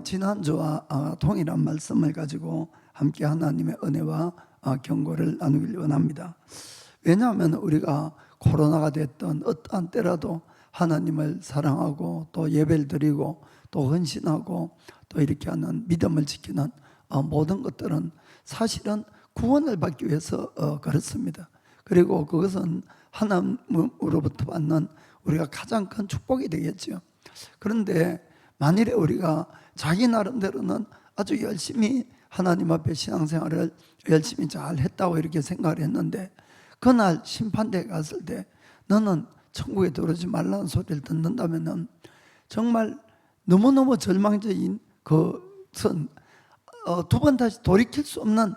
지난주와 동일한 말씀을 가지고 함께 하나님의 은혜와 경고를 나누길 원합니다. 왜냐하면 우리가 코로나가 됐던 어떠한 때라도 하나님을 사랑하고 또 예배를 드리고 또 헌신하고 또 이렇게 하는 믿음을 지키는 모든 것들은 사실은 구원을 받기 위해서 그렇습니다. 그리고 그것은 하나님으로부터 받는 우리가 가장 큰 축복이 되겠죠. 그런데 만일에 우리가 자기 나름대로는 아주 열심히 하나님 앞에 신앙생활을 열심히 잘 했다고 이렇게 생각을 했는데, 그날 심판대에 갔을 때 너는 천국에 들어오지 말라는 소리를 듣는다면 정말 너무너무 절망적인 것은 두 번 다시 돌이킬 수 없는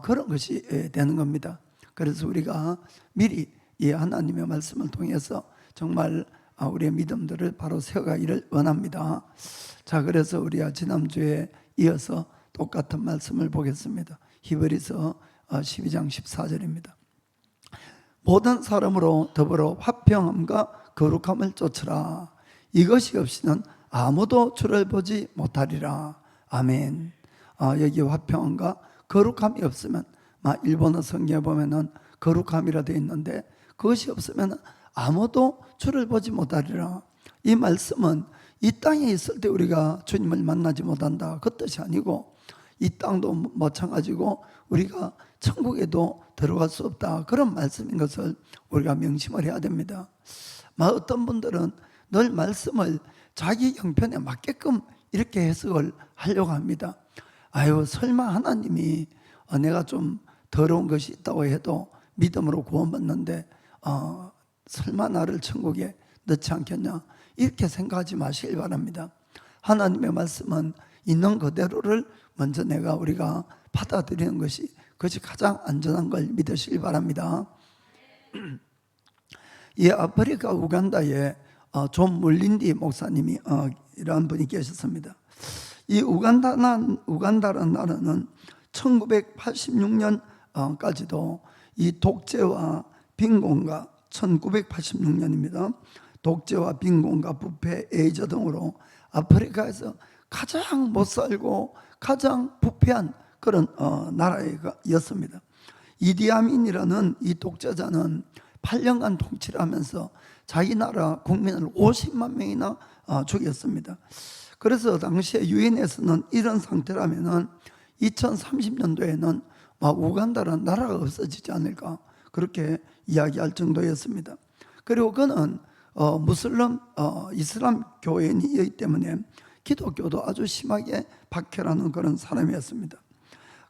그런 것이 되는 겁니다. 그래서 우리가 미리 이 하나님의 말씀을 통해서 정말 우리의 믿음들을 바로 세워가기를 원합니다. 자, 그래서 우리가 지난주에 이어서 똑같은 말씀을 보겠습니다. 히브리서 12장 14절입니다. 모든 사람으로 더불어 화평함과 거룩함을 쫓으라. 이것이 없이는 아무도 주를 보지 못하리라. 아멘. 여기 화평함과 거룩함이 없으면, 일본어 성경에 보면은 거룩함이라 되어 있는데, 그것이 없으면 아무도 주를 보지 못하리라. 이 말씀은 이 땅에 있을 때 우리가 주님을 만나지 못한다, 그 뜻이 아니고, 이 땅도 마찬가지고 우리가 천국에도 들어갈 수 없다, 그런 말씀인 것을 우리가 명심을 해야 됩니다. 어떤 분들은 늘 말씀을 자기 형편에 맞게끔 이렇게 해석을 하려고 합니다. 아유, 설마 하나님이 내가 좀 더러운 것이 있다고 해도 믿음으로 구원받는데 설마 나를 천국에 넣지 않겠냐, 이렇게 생각하지 마시길 바랍니다. 하나님의 말씀은 있는 그대로를 먼저 우리가 받아들이는 그것이 가장 안전한 걸 믿으시길 바랍니다. 이 아프리카 우간다에 존 물린디 목사님이 이러한 분이 계셨습니다. 이 우간다라는 나라는 1986년까지도 이 독재와 빈곤과 1986년입니다. 독재와 빈곤과 부패, 에이즈 등으로 아프리카에서 가장 못 살고 가장 부패한 그런 나라였습니다. 이디아민이라는 이 독재자는 8년간 통치를 하면서 자기 나라 국민을 50만 명이나 죽였습니다. 그래서 당시에 유엔에서는 이런 상태라면은 2030년도에는 우간다라는 나라가 없어지지 않을까, 그렇게 이야기할 정도였습니다. 그리고 그는 이슬람 교인이기 때문에 기독교도 아주 심하게 박해라는 그런 사람이었습니다.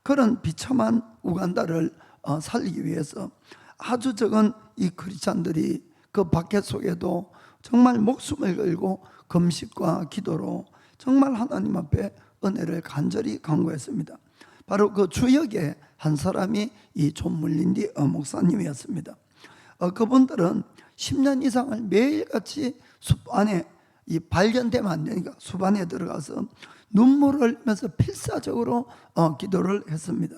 그런 비참한 우간다를 살리기 위해서 아주 적은 이 크리스찬들이 그 박해 속에도 정말 목숨을 걸고 금식과 기도로 정말 하나님 앞에 은혜를 간절히 간구했습니다. 바로 그 주역의 한 사람이 이 존 물린디 목사님이었습니다. 그분들은 10년 이상을 매일같이 숲 안에 발견되면 안 되니까 숲 안에 들어가서 눈물을 흘리면서 필사적으로 기도를 했습니다.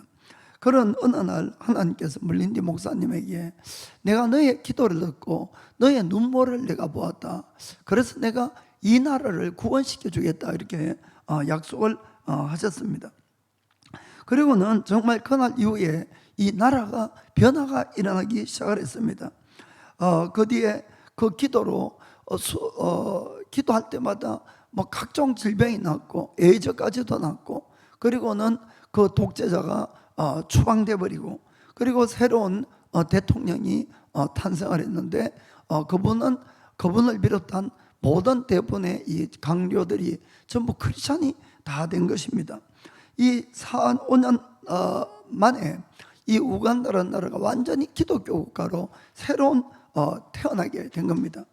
그런 어느 날 하나님께서 물린디 목사님에게 내가 너의 기도를 듣고 너의 눈물을 내가 보았다, 그래서 내가 이 나라를 구원시켜 주겠다, 이렇게 약속을 하셨습니다. 그리고는 정말 그날 이후에 이 나라가 변화가 일어나기 시작을 했습니다. 그 뒤에 그 기도로 기도할 때마다 각종 질병이 났고 에이즈까지도 났고, 그리고는 그 독재자가 추방돼 버리고, 그리고 새로운 대통령이 탄생을 했는데 그분을 비롯한 모든 대부분의 이 강료들이 전부 크리스찬이 다 된 것입니다. 이 4-5년 만에 이 우간다라는 나라가 완전히 기독교 국가로 새로운 태어나게 된 겁니다.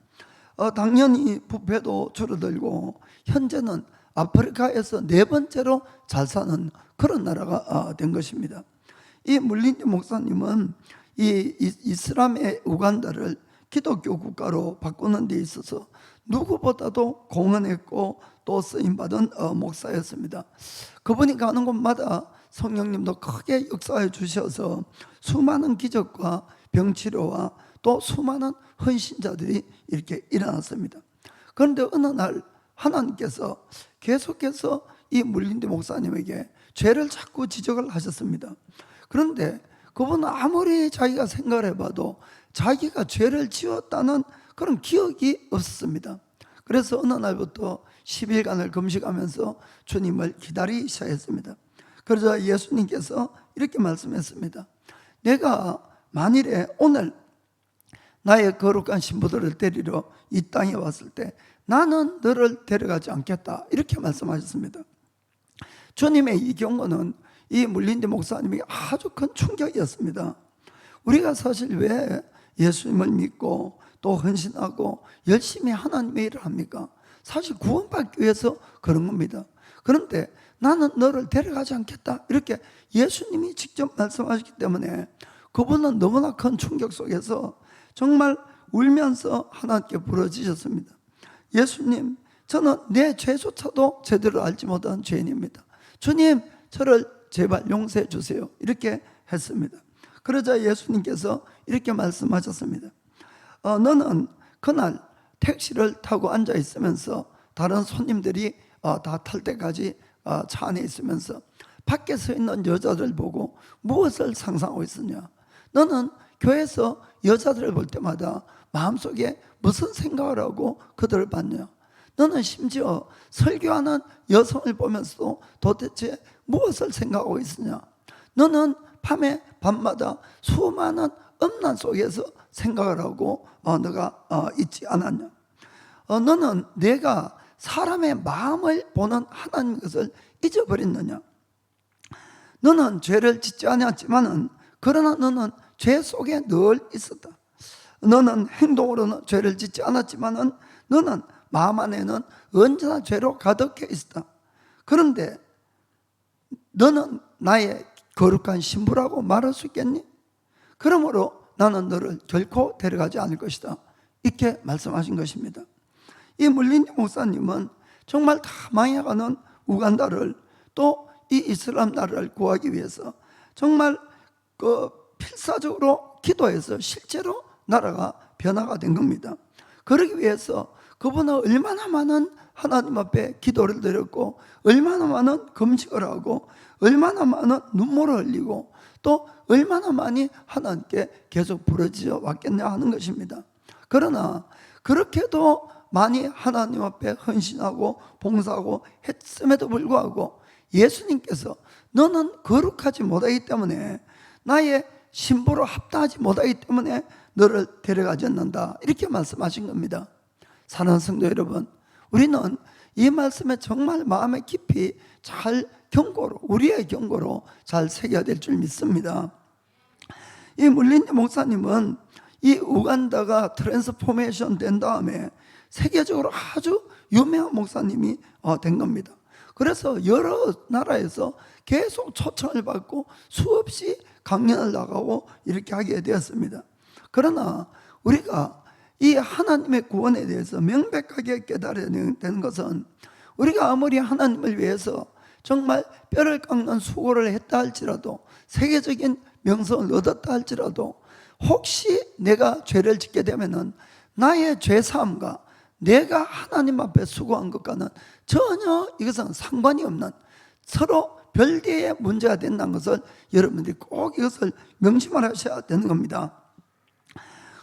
당연히 부패도 줄어들고 현재는 아프리카에서 4번째로 잘 사는 그런 나라가 된 것입니다. 이 물린디 목사님은 이 이슬람의 우간다를 기독교 국가로 바꾸는 데 있어서 누구보다도 공헌했고 또 쓰임받은 목사였습니다. 그분이 가는 곳마다 성령님도 크게 역사해 주셔서 수많은 기적과 병치료와 또 수많은 헌신자들이 이렇게 일어났습니다. 그런데 어느 날 하나님께서 계속해서 이 물린디 목사님에게 죄를 자꾸 지적을 하셨습니다. 그런데 그분은 아무리 자기가 생각을 해봐도 자기가 죄를 지었다는 그런 기억이 없었습니다. 그래서 어느 날부터 10일간을 금식하면서 주님을 기다리기 시작했습니다. 그러자 예수님께서 이렇게 말씀했습니다. 내가 만일에 오늘 나의 거룩한 신부들을 데리러 이 땅에 왔을 때 나는 너를 데려가지 않겠다, 이렇게 말씀하셨습니다. 주님의 이 경고는 이 물린디 목사님에게 아주 큰 충격이었습니다. 우리가 사실 왜 예수님을 믿고 또 헌신하고 열심히 하나님의 일을 합니까? 사실 구원받기 위해서 그런 겁니다. 그런데 나는 너를 데려가지 않겠다, 이렇게 예수님이 직접 말씀하셨기 때문에 그분은 너무나 큰 충격 속에서 정말 울면서 하나님께 부르짖었습니다. 예수님, 저는 내 죄조차도 제대로 알지 못한 죄인입니다. 주님, 저를 제발 용서해 주세요, 이렇게 했습니다. 그러자 예수님께서 이렇게 말씀하셨습니다. 너는 그날 택시를 타고 앉아 있으면서 다른 손님들이 다 탈 때까지 차 안에 있으면서 밖에 서 있는 여자들 보고 무엇을 상상하고 있었냐? 너는 교회에서 여자들을 볼 때마다 마음속에 무슨 생각을 하고 그들을 봤냐? 너는 심지어 설교하는 여성을 보면서도 도대체 무엇을 생각하고 있으냐? 너는 밤에 밤마다 수많은 음란 속에서 생각을 하고 너가 있지 않았냐? 너는 내가 사람의 마음을 보는 하나님 것을 잊어버렸느냐? 너는 죄를 짓지 않았지만은 그러나 너는 죄 속에 늘 있었다. 너는 행동으로는 죄를 짓지 않았지만은 너는 마음 안에는 언제나 죄로 가득해 있었다. 그런데 너는 나의 거룩한 신부라고 말할 수 있겠니? 그러므로 나는 너를 결코 데려가지 않을 것이다, 이렇게 말씀하신 것입니다. 이 물린디 목사님은 정말 다 망해가는 우간다를 또 이 이슬람 나라를 구하기 위해서 정말 필사적으로 기도해서 실제로 나라가 변화가 된 겁니다. 그러기 위해서 그분은 얼마나 많은 하나님 앞에 기도를 드렸고 얼마나 많은 금식을 하고 얼마나 많은 눈물을 흘리고 또 얼마나 많이 하나님께 계속 부르짖어 왔겠냐 하는 것입니다. 그러나 그렇게도 많이 하나님 앞에 헌신하고 봉사하고 했음에도 불구하고 예수님께서 너는 거룩하지 못하기 때문에 나의 신부로 합당하지 못하기 때문에 너를 데려가지 않는다, 이렇게 말씀하신 겁니다. 사랑하는 성도 여러분, 우리는 이 말씀에 정말 마음에 깊이 잘 경고로, 우리의 경고로 잘 새겨야 될 줄 믿습니다. 이 물린디 목사님은 이 우간다가 트랜스포메이션 된 다음에 세계적으로 아주 유명한 목사님이 된 겁니다. 그래서 여러 나라에서 계속 초청을 받고 수없이 강연을 나가고 이렇게 하게 되었습니다. 그러나 우리가 이 하나님의 구원에 대해서 명백하게 깨달아야 되는 것은 우리가 아무리 하나님을 위해서 정말 뼈를 깎는 수고를 했다 할지라도 세계적인 명성을 얻었다 할지라도 혹시 내가 죄를 짓게 되면은 나의 죄사함과 내가 하나님 앞에 수고한 것과는 전혀 이것은 상관이 없는 서로 별개의 문제가 된다는 것을 여러분들이 꼭 이것을 명심을 하셔야 되는 겁니다.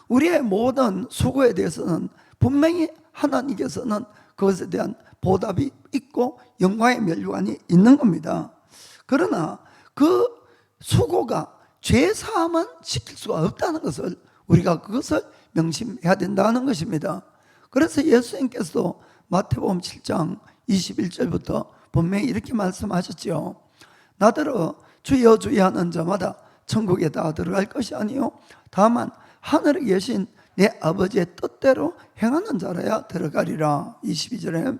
우리의 모든 수고에 대해서는 분명히 하나님께서는 그것에 대한 보답이 있고 영광의 멸류관이 있는 겁니다. 그러나 그 수고가 죄사함은 시킬 수가 없다는 것을 우리가 그것을 명심해야 된다는 것입니다. 그래서 예수님께서 마태복음 7장 21절부터 분명히 이렇게 말씀하셨지요. 나더러 주여 주여 하는 자마다 천국에 다 들어갈 것이 아니요 다만 하늘에 계신 내 아버지의 뜻대로 행하는 자라야 들어가리라. 22절에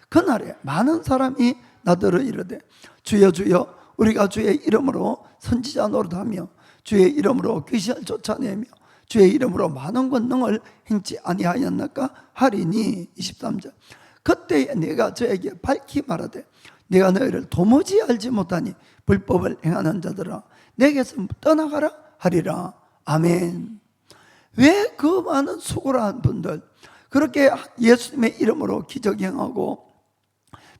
그날에 많은 사람이 나더러 이르되 주여 주여 우리가 주의 이름으로 선지자 노릇하며 주의 이름으로 귀신을 쫓아내며 주의 이름으로 많은 권능을 행치 아니하였나까 하리니. 23절 그때에 내가 저에게 밝히 말하되 내가 너희를 도무지 알지 못하니 불법을 행하는 자들아 내게서 떠나가라 하리라. 아멘. 왜 그 많은 수고를 한 분들 그렇게 예수님의 이름으로 기적 행하고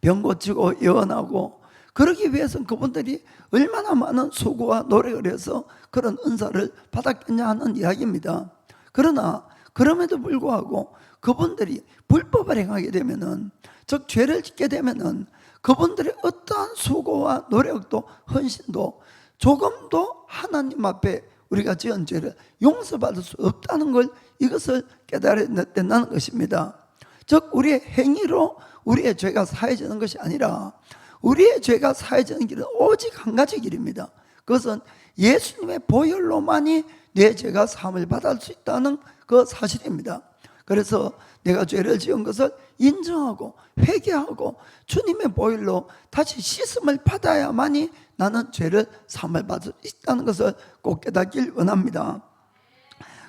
병 고치고 예언하고, 그러기 위해서는 그분들이 얼마나 많은 수고와 노력을 해서 그런 은사를 받았겠냐 하는 이야기입니다. 그러나 그럼에도 불구하고 그분들이 불법을 행하게 되면은, 즉 죄를 짓게 되면은 그분들의 어떠한 수고와 노력도 헌신도 조금도 하나님 앞에 우리가 지은 죄를 용서받을 수 없다는 걸, 이것을 깨달아야 된다는 것입니다. 즉 우리의 행위로 우리의 죄가 사해지는 것이 아니라, 우리의 죄가 사해지는 길은 오직 한 가지 길입니다. 그것은 예수님의 보혈로만이 내 죄가 사함을 받을 수 있다는 그 사실입니다. 그래서 내가 죄를 지은 것을 인정하고 회개하고 주님의 보혈로 다시 씻음을 받아야만이 나는 죄를 사함을 받을 수 있다는 것을 꼭 깨닫길 원합니다.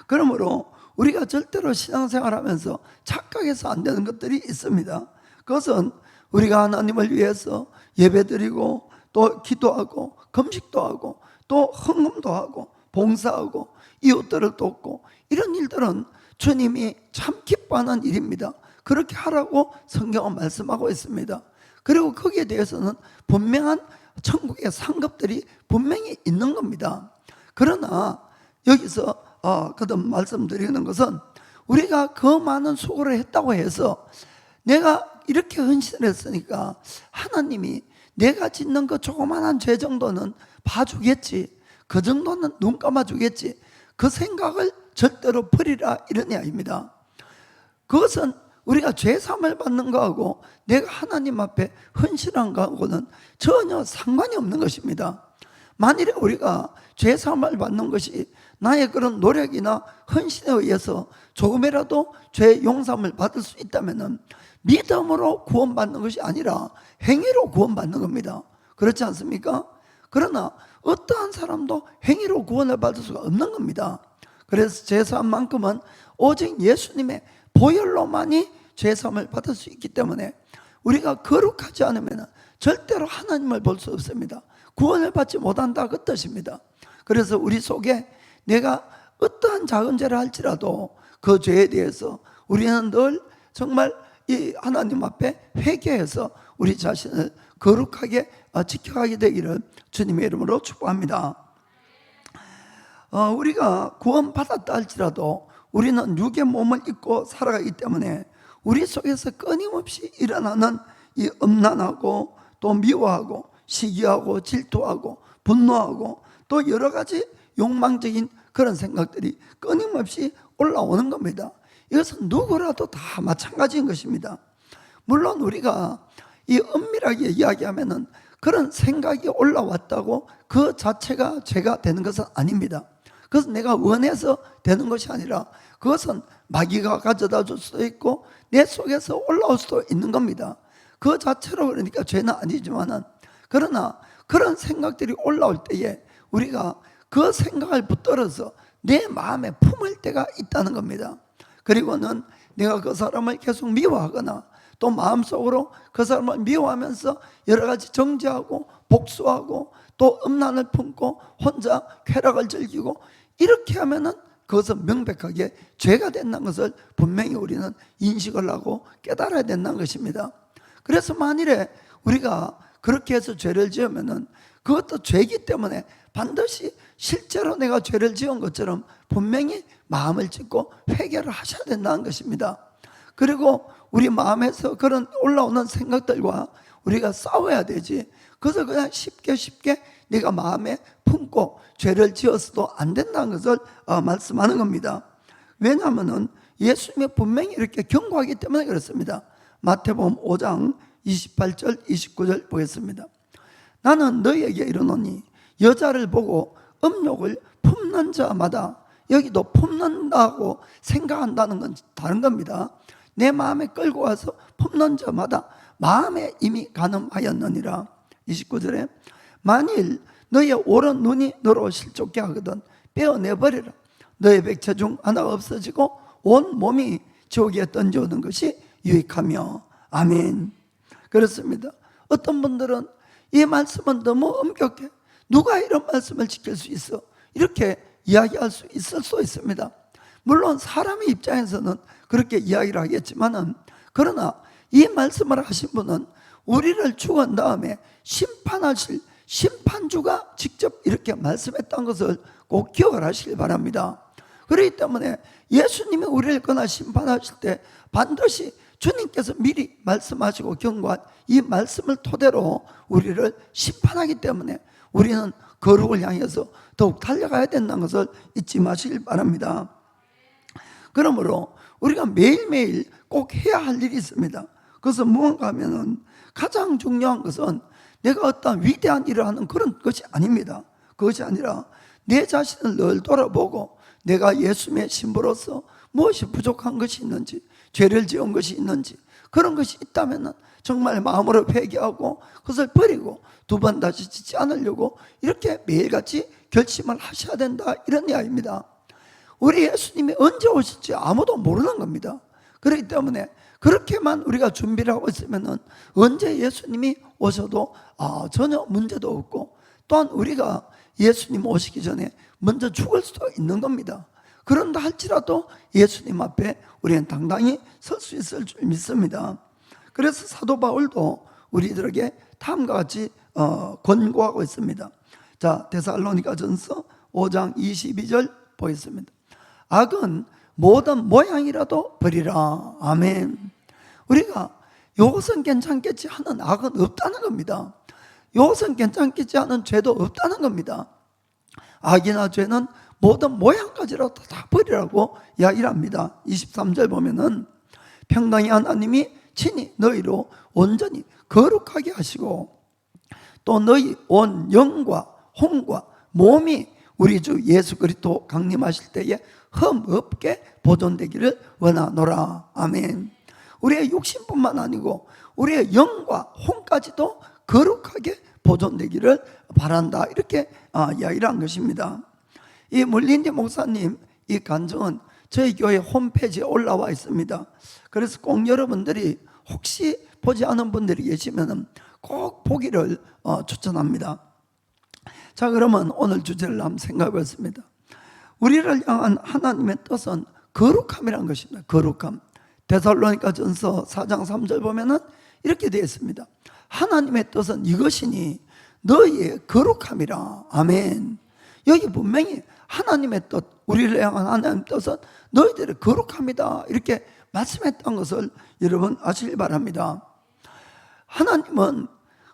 그러므로 우리가 절대로 신앙생활하면서 착각해서 안 되는 것들이 있습니다. 그것은 우리가 하나님을 위해서 예배드리고 또 기도하고 금식도 하고 또 헌금도 하고 봉사하고 이웃들을 돕고, 이런 일들은 주님이 참 기뻐하는 일입니다. 그렇게 하라고 성경은 말씀하고 있습니다. 그리고 거기에 대해서는 분명한 천국의 상급들이 분명히 있는 겁니다. 그러나 여기서 거듭 말씀드리는 것은, 우리가 그 많은 수고를 했다고 해서 내가 이렇게 헌신을 했으니까 하나님이 내가 짓는 그 조그만한 죄 정도는 봐주겠지, 그 정도는 눈 감아주겠지, 그 생각을 절대로 버리라, 이런 이야기입니다. 그것은 우리가 죄사함을 받는 거하고 내가 하나님 앞에 헌신한 거하고는 전혀 상관이 없는 것입니다. 만일에 우리가 죄사함을 받는 것이 나의 그런 노력이나 헌신에 의해서 조금이라도 죄 용서함을 받을 수 있다면 믿음으로 구원받는 것이 아니라 행위로 구원받는 겁니다. 그렇지 않습니까? 그러나 어떠한 사람도 행위로 구원을 받을 수가 없는 겁니다. 그래서 죄사함만큼은 오직 예수님의 보혈로만이 죄사함을 받을 수 있기 때문에 우리가 거룩하지 않으면 절대로 하나님을 볼 수 없습니다. 구원을 받지 못한다, 그 뜻입니다. 그래서 우리 속에 내가 어떠한 작은 죄를 할지라도 그 죄에 대해서 우리는 늘 정말 이 하나님 앞에 회개해서 우리 자신을 거룩하게 지켜가게 되기를 주님의 이름으로 축복합니다. 우리가 구원받았다 할지라도 우리는 육의 몸을 입고 살아가기 때문에 우리 속에서 끊임없이 일어나는 이 음란하고 또 미워하고 시기하고 질투하고 분노하고 또 여러 가지 욕망적인 그런 생각들이 끊임없이 올라오는 겁니다. 이것은 누구라도 다 마찬가지인 것입니다. 물론 우리가 이 엄밀하게 이야기하면은 그런 생각이 올라왔다고 그 자체가 죄가 되는 것은 아닙니다. 그것은 내가 원해서 되는 것이 아니라 그것은 마귀가 가져다 줄 수도 있고 내 속에서 올라올 수도 있는 겁니다. 그 자체로 그러니까 죄는 아니지만은, 그러나 그런 생각들이 올라올 때에 우리가 그 생각을 붙들어서 내 마음에 품을 때가 있다는 겁니다. 그리고는 내가 그 사람을 계속 미워하거나 또 마음속으로 그 사람을 미워하면서 여러 가지 정죄하고 복수하고 또 음란을 품고 혼자 쾌락을 즐기고, 이렇게 하면은 그것은 명백하게 죄가 된다는 것을 분명히 우리는 인식을 하고 깨달아야 된다는 것입니다. 그래서 만일에 우리가 그렇게 해서 죄를 지으면은 그것도 죄이기 때문에 반드시 실제로 내가 죄를 지은 것처럼 분명히 마음을 짓고 회개를 하셔야 된다는 것입니다. 그리고 우리 마음에서 그런 올라오는 생각들과 우리가 싸워야 되지, 그래서 그냥 쉽게 내가 마음에 품고 죄를 지어서도 안 된다는 것을 말씀하는 겁니다. 왜냐하면 예수님이 분명히 이렇게 경고하기 때문에 그렇습니다. 마태복음 5장 28절 29절 보겠습니다. 나는 너희에게 이르노니 여자를 보고 음욕을 품는 자마다, 여기도 품는다고 생각한다는 건 다른 겁니다. 내 마음에 끌고 와서 품는 자마다 마음에 이미 간음하였느니라. 29절에 만일 너의 오른 눈이 너로 실족게 하거든 빼어내버리라. 너의 백체 중 하나가 없어지고 온 몸이 지옥에 던져오는 것이 유익하며. 아멘. 그렇습니다. 어떤 분들은 이 말씀은 너무 엄격해, 누가 이런 말씀을 지킬 수 있어, 이렇게 이야기할 수 있을 수 있습니다. 물론 사람의 입장에서는 그렇게 이야기를 하겠지만은, 그러나 이 말씀을 하신 분은 우리를 죽은 다음에 심판하실 심판주가 직접 이렇게 말씀했다는 것을 꼭 기억을 하시길 바랍니다. 그렇기 때문에 예수님이 우리를 거나 심판하실 때 반드시 주님께서 미리 말씀하시고 경고한 이 말씀을 토대로 우리를 심판하기 때문에 우리는 거룩을 향해서 더욱 달려가야 된다는 것을 잊지 마시길 바랍니다. 그러므로 우리가 매일매일 꼭 해야 할 일이 있습니다. 그것은 무언가 하면은 가장 중요한 것은 내가 어떤 위대한 일을 하는 그런 것이 아닙니다. 그것이 아니라 내 자신을 늘 돌아보고 내가 예수님의 신부로서 무엇이 부족한 것이 있는지, 죄를 지은 것이 있는지, 그런 것이 있다면 정말 마음으로 회개하고 그것을 버리고 두 번 다시 짓지 않으려고 이렇게 매일같이 결심을 하셔야 된다, 이런 이야기입니다. 우리 예수님이 언제 오실지 아무도 모르는 겁니다. 그렇기 때문에 그렇게만 우리가 준비를 하고 있으면 언제 예수님이 오셔도 전혀 문제도 없고, 또한 우리가 예수님 오시기 전에 먼저 죽을 수도 있는 겁니다. 그런다 할지라도 예수님 앞에 우리는 당당히 설 수 있을 줄 믿습니다. 그래서 사도 바울도 우리들에게 다음과 같이 권고하고 있습니다. 자, 데살로니가전서 5장 22절 보겠습니다. 악은 모든 모양이라도 버리라. 아멘. 우리가 이것은 괜찮겠지 하는 악은 없다는 겁니다. 이것은 괜찮겠지 하는 죄도 없다는 겁니다. 악이나 죄는 모든 모양까지라도 다 버리라고 이야기를 합니다. 23절 보면은 평강의 하나님이 친히 너희로 온전히 거룩하게 하시고 또 너희 온 영과 혼과 몸이 우리 주 예수 그리스도 강림하실 때에 흠 없게 보존되기를 원하노라. 아멘. 우리의 육신뿐만 아니고 우리의 영과 혼까지도 거룩하게 보존되기를 바란다, 이렇게 이야기를 한 것입니다. 이 물린디 목사님 이 간증은 저희 교회 홈페이지에 올라와 있습니다. 그래서 꼭 여러분들이 혹시 보지 않은 분들이 계시면 꼭 보기를 추천합니다. 자, 그러면 오늘 주제를 한번 생각해 보겠습니다. 우리를 향한 하나님의 뜻은 거룩함이라는 것입니다. 거룩함. 데살로니가전서 4장 3절 보면은 이렇게 되어 있습니다. 하나님의 뜻은 이것이니 너희의 거룩함이라. 아멘. 여기 분명히 하나님의 뜻, 우리를 향한 하나님의 뜻은 너희들의 거룩함이다, 이렇게 말씀했던 것을 여러분 아시길 바랍니다. 하나님은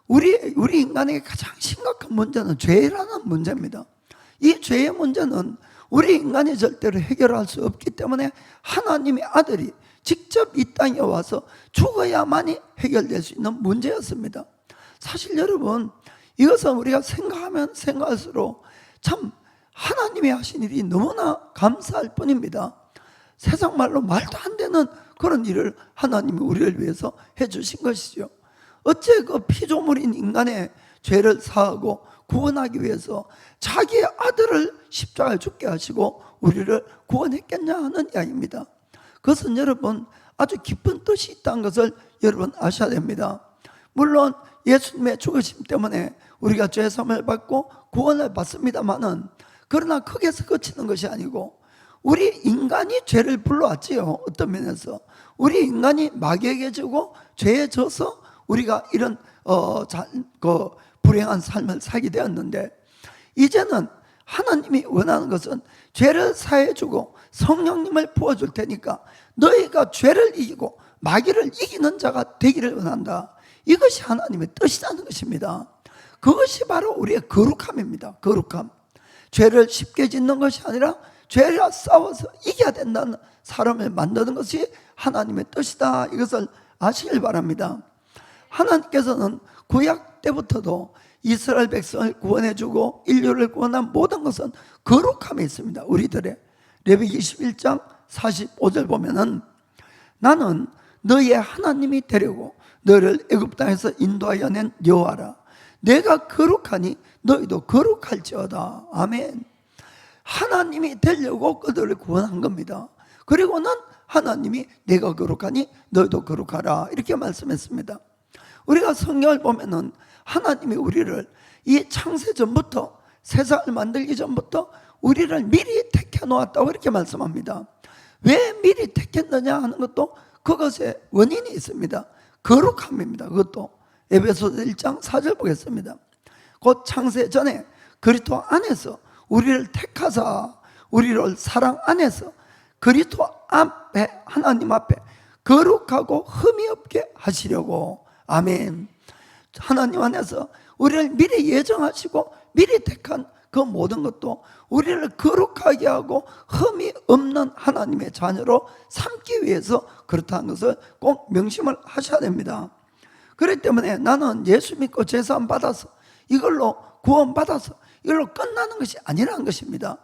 우리 인간에게 가장 심각한 문제는 죄라는 문제입니다. 이 죄의 문제는 우리 인간이 절대로 해결할 수 없기 때문에 하나님의 아들이 직접 이 땅에 와서 죽어야만이 해결될 수 있는 문제였습니다. 사실 여러분, 이것은 우리가 생각하면 생각할수록 참 하나님이 하신 일이 너무나 감사할 뿐입니다. 세상 말로 말도 안 되는 그런 일을 하나님이 우리를 위해서 해주신 것이죠. 어째 그 피조물인 인간의 죄를 사하고 구원하기 위해서 자기의 아들을 십자가에 죽게 하시고 우리를 구원했겠냐 하는 이야기입니다. 그것은 여러분 아주 깊은 뜻이 있다는 것을 여러분 아셔야 됩니다. 물론 예수님의 죽으심 때문에 우리가 죄사함을 받고 구원을 받습니다마는, 그러나 거기에서 그치는 것이 아니고 우리 인간이 죄를 불러왔지요. 어떤 면에서 우리 인간이 마귀에게 지고 죄에 져서 우리가 이런 불행한 삶을 살게 되었는데, 이제는 하나님이 원하는 것은 죄를 사해주고 성령님을 부어줄 테니까 너희가 죄를 이기고 마귀를 이기는 자가 되기를 원한다. 이것이 하나님의 뜻이라는 것입니다. 그것이 바로 우리의 거룩함입니다. 거룩함. 죄를 쉽게 짓는 것이 아니라 죄와 싸워서 이겨야 된다는 사람을 만드는 것이 하나님의 뜻이다, 이것을 아시길 바랍니다. 하나님께서는 구약 때부터도 이스라엘 백성을 구원해주고 인류를 구원한 모든 것은 거룩함에 있습니다. 우리들의 레위기 21장 45절 보면은 나는 너희의 하나님이 되려고 너희를 애굽 땅에서 인도하여 낸 여호와라. 내가 거룩하니 너희도 거룩할지어다. 아멘. 하나님이 되려고 그들을 구원한 겁니다. 그리고는 하나님이 내가 거룩하니 너희도 거룩하라, 이렇게 말씀했습니다. 우리가 성경을 보면은 하나님이 우리를 이 창세 전부터, 세상을 만들기 전부터 우리를 미리 택해 놓았다고 이렇게 말씀합니다. 왜 미리 택했느냐 하는 것도 그것에 원인이 있습니다. 거룩함입니다. 그것도 에베소서 1장 4절 보겠습니다. 곧 창세 전에 그리스도 안에서 우리를 택하사 우리를 사랑 안에서 그리스도 앞에 하나님 앞에 거룩하고 흠이 없게 하시려고. 아멘. 하나님 안에서 우리를 미리 예정하시고 미리 택한 그 모든 것도 우리를 거룩하게 하고 흠이 없는 하나님의 자녀로 삼기 위해서 그렇다는 것을 꼭 명심을 하셔야 됩니다. 그렇기 때문에 나는 예수 믿고 제사함 받아서 이걸로 구원 받아서 이걸로 끝나는 것이 아니라는 것입니다.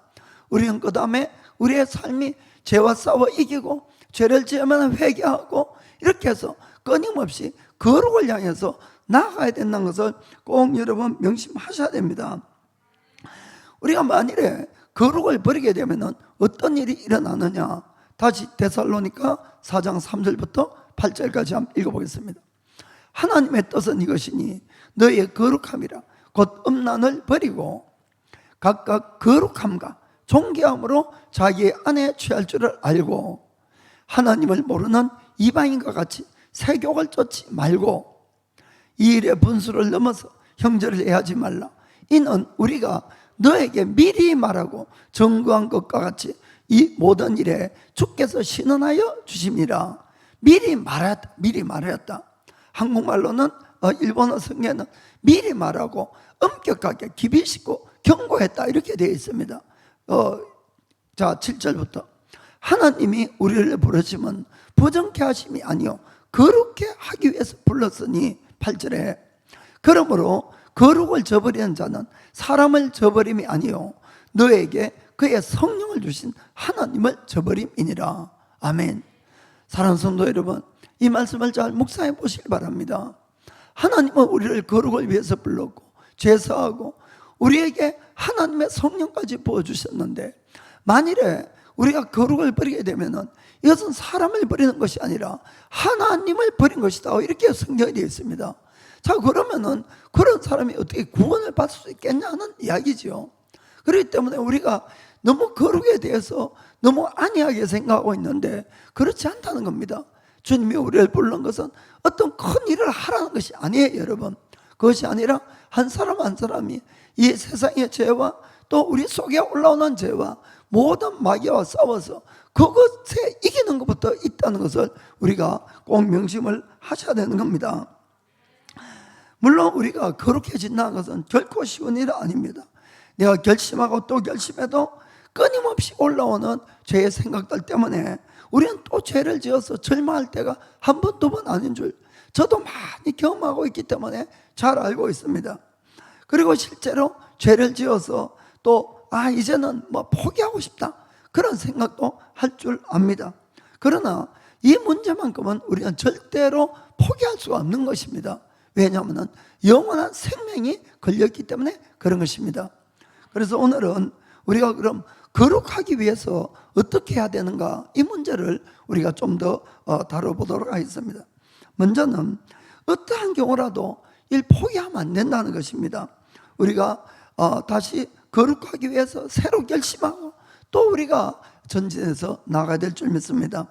우리는 그 다음에 우리의 삶이 죄와 싸워 이기고 죄를 지으면 회개하고 이렇게 해서 끊임없이 거룩을 향해서 나아가야 된다는 것을 꼭 여러분 명심하셔야 됩니다. 우리가 만일에 거룩을 버리게 되면 어떤 일이 일어나느냐. 다시 데살로니가 4장 3절부터 8절까지 한번 읽어보겠습니다. 하나님의 뜻은 이것이니 너희의 거룩함이라 곧 음란을 버리고 각각 거룩함과 존귀함으로 자기의 안에 취할 줄을 알고 하나님을 모르는 이방인과 같이 세욕을 쫓지 말고 이 일의 분수를 넘어서 형제를 해하지 말라. 이는 우리가 너에게 미리 말하고 정거한 것과 같이 이 모든 일에 주께서 신원하여 주심이라. 미리 말하였다. 한국말로는 일본어 성경에는 미리 말하고 엄격하게 깊이 싣고 경고했다 이렇게 되어 있습니다. 자 7절부터 하나님이 우리를 부르시면 부정케 하심이 아니요 거룩게 하기 위해서 불렀으니 8절에 그러므로 거룩을 저버리는 자는 사람을 저버림이 아니요 너에게 그의 성령을 주신 하나님을 저버림이니라. 아멘. 사랑하는 성도 여러분, 이 말씀을 잘 묵상해 보시기 바랍니다. 하나님은 우리를 거룩을 위해서 불렀고 제사하고 우리에게 하나님의 성령까지 부어주셨는데 만일에 우리가 거룩을 버리게 되면 이것은 사람을 버리는 것이 아니라 하나님을 버린 것이다 이렇게 성경에 되어 있습니다. 자 그러면은 그런 사람이 어떻게 구원을 받을 수 있겠냐 하는 이야기죠. 그렇기 때문에 우리가 너무 거룩에 대해서 너무 안이하게 생각하고 있는데 그렇지 않다는 겁니다. 주님이 우리를 부른 것은 어떤 큰 일을 하라는 것이 아니에요 여러분. 그것이 아니라 한 사람 한 사람이 이 세상의 죄와 또 우리 속에 올라오는 죄와 모든 마귀와 싸워서 그것에 이기는 것부터 있다는 것을 우리가 꼭 명심을 하셔야 되는 겁니다. 물론 우리가 거룩해진다는 것은 결코 쉬운 일은 아닙니다. 내가 결심하고 또 결심해도 끊임없이 올라오는 죄의 생각들 때문에 우리는 또 죄를 지어서 절망할 때가 한 번, 두 번 아닌 줄 저도 많이 경험하고 있기 때문에 잘 알고 있습니다. 그리고 실제로 죄를 지어서 또 이제는 뭐 포기하고 싶다 그런 생각도 할 줄 압니다. 그러나 이 문제만큼은 우리는 절대로 포기할 수가 없는 것입니다. 왜냐하면 영원한 생명이 걸렸기 때문에 그런 것입니다. 그래서 오늘은 우리가 그럼 거룩하기 위해서 어떻게 해야 되는가 이 문제를 우리가 좀 더 다뤄보도록 하겠습니다. 먼저는 어떠한 경우라도 일 포기하면 안 된다는 것입니다. 우리가 다시 거룩하기 위해서 새로 결심하고 또 우리가 전진해서 나가야 될 줄 믿습니다.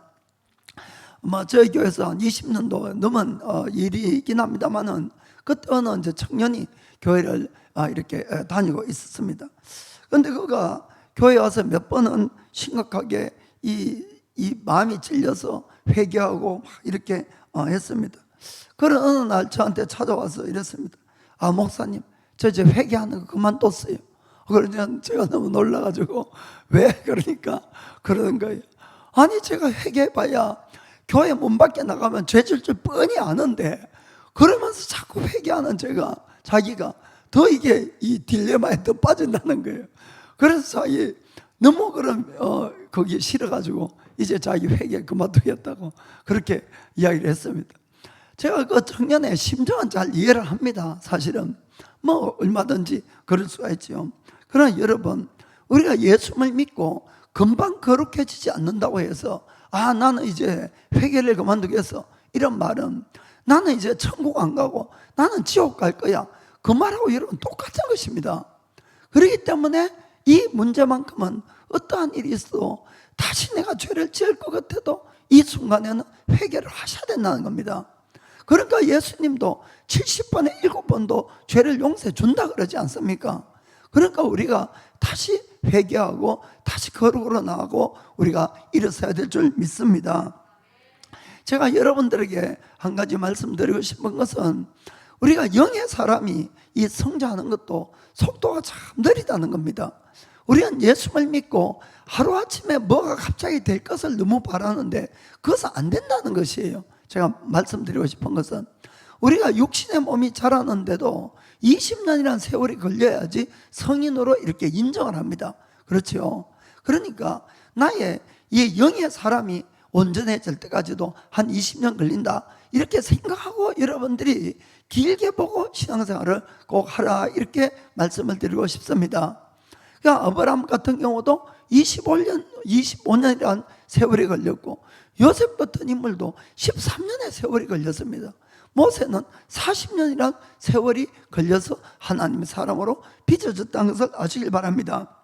저희 교회에서 한 20년도 넘은 일이긴 합니다만은 그때 어느 이제 청년이 교회를 이렇게 다니고 있었습니다. 그런데 그가 교회에 와서 몇 번은 심각하게 이 마음이 찔려서 회개하고 막 이렇게 했습니다. 그런 어느 날 저한테 찾아와서 이랬습니다. 목사님, 저 이제 회개하는 거 그만뒀어요. 그러니 제가 너무 놀라가지고 왜 그러니까 그러는 거예요. 아니 제가 회개해봐야 교회 문 밖에 나가면 죄질 줄 뻔히 아는데 그러면서 자꾸 회개하는 자기가 더 이게 이 딜레마에 더 빠진다는 거예요. 그래서 자기 너무 거기에 싫어가지고 이제 자기 회개 그만두겠다고 그렇게 이야기를 했습니다. 제가 그 청년의 심정은 잘 이해를 합니다. 사실은 뭐 얼마든지 그럴 수가 있죠. 그러나 여러분 우리가 예수를 믿고 금방 거룩해지지 않는다고 해서 나는 이제 회개를 그만두겠어 이런 말은 나는 이제 천국 안 가고 나는 지옥 갈 거야 그 말하고 여러분 똑같은 것입니다. 그렇기 때문에 이 문제만큼은 어떠한 일이 있어도 다시 내가 죄를 지을 것 같아도 이 순간에는 회개를 하셔야 된다는 겁니다. 그러니까 예수님도 70번에 7번도 죄를 용서해 준다 그러지 않습니까? 그러니까 우리가 다시 회개하고 다시 거룩으로 나가고 우리가 일어서야 될 줄 믿습니다. 제가 여러분들에게 한 가지 말씀드리고 싶은 것은 우리가 영의 사람이 이 성장하는 것도 속도가 참 느리다는 겁니다. 우리는 예수를 믿고 하루아침에 뭐가 갑자기 될 것을 너무 바라는데 그것은 안 된다는 것이에요. 제가 말씀드리고 싶은 것은 우리가 육신의 몸이 자라는데도 20년이라는 세월이 걸려야지 성인으로 이렇게 인정을 합니다. 그렇죠? 그러니까 나의 이 영의 사람이 온전해질 때까지도 한 20년 걸린다 이렇게 생각하고 여러분들이 길게 보고 신앙생활을 꼭 하라 이렇게 말씀을 드리고 싶습니다. 그러니까 아브라함 같은 경우도 25년이라는 세월이 걸렸고 요셉 같은 인물도 13년의 세월이 걸렸습니다. 모세는 40년이라는 세월이 걸려서 하나님의 사람으로 빚어졌다는 것을 아시길 바랍니다.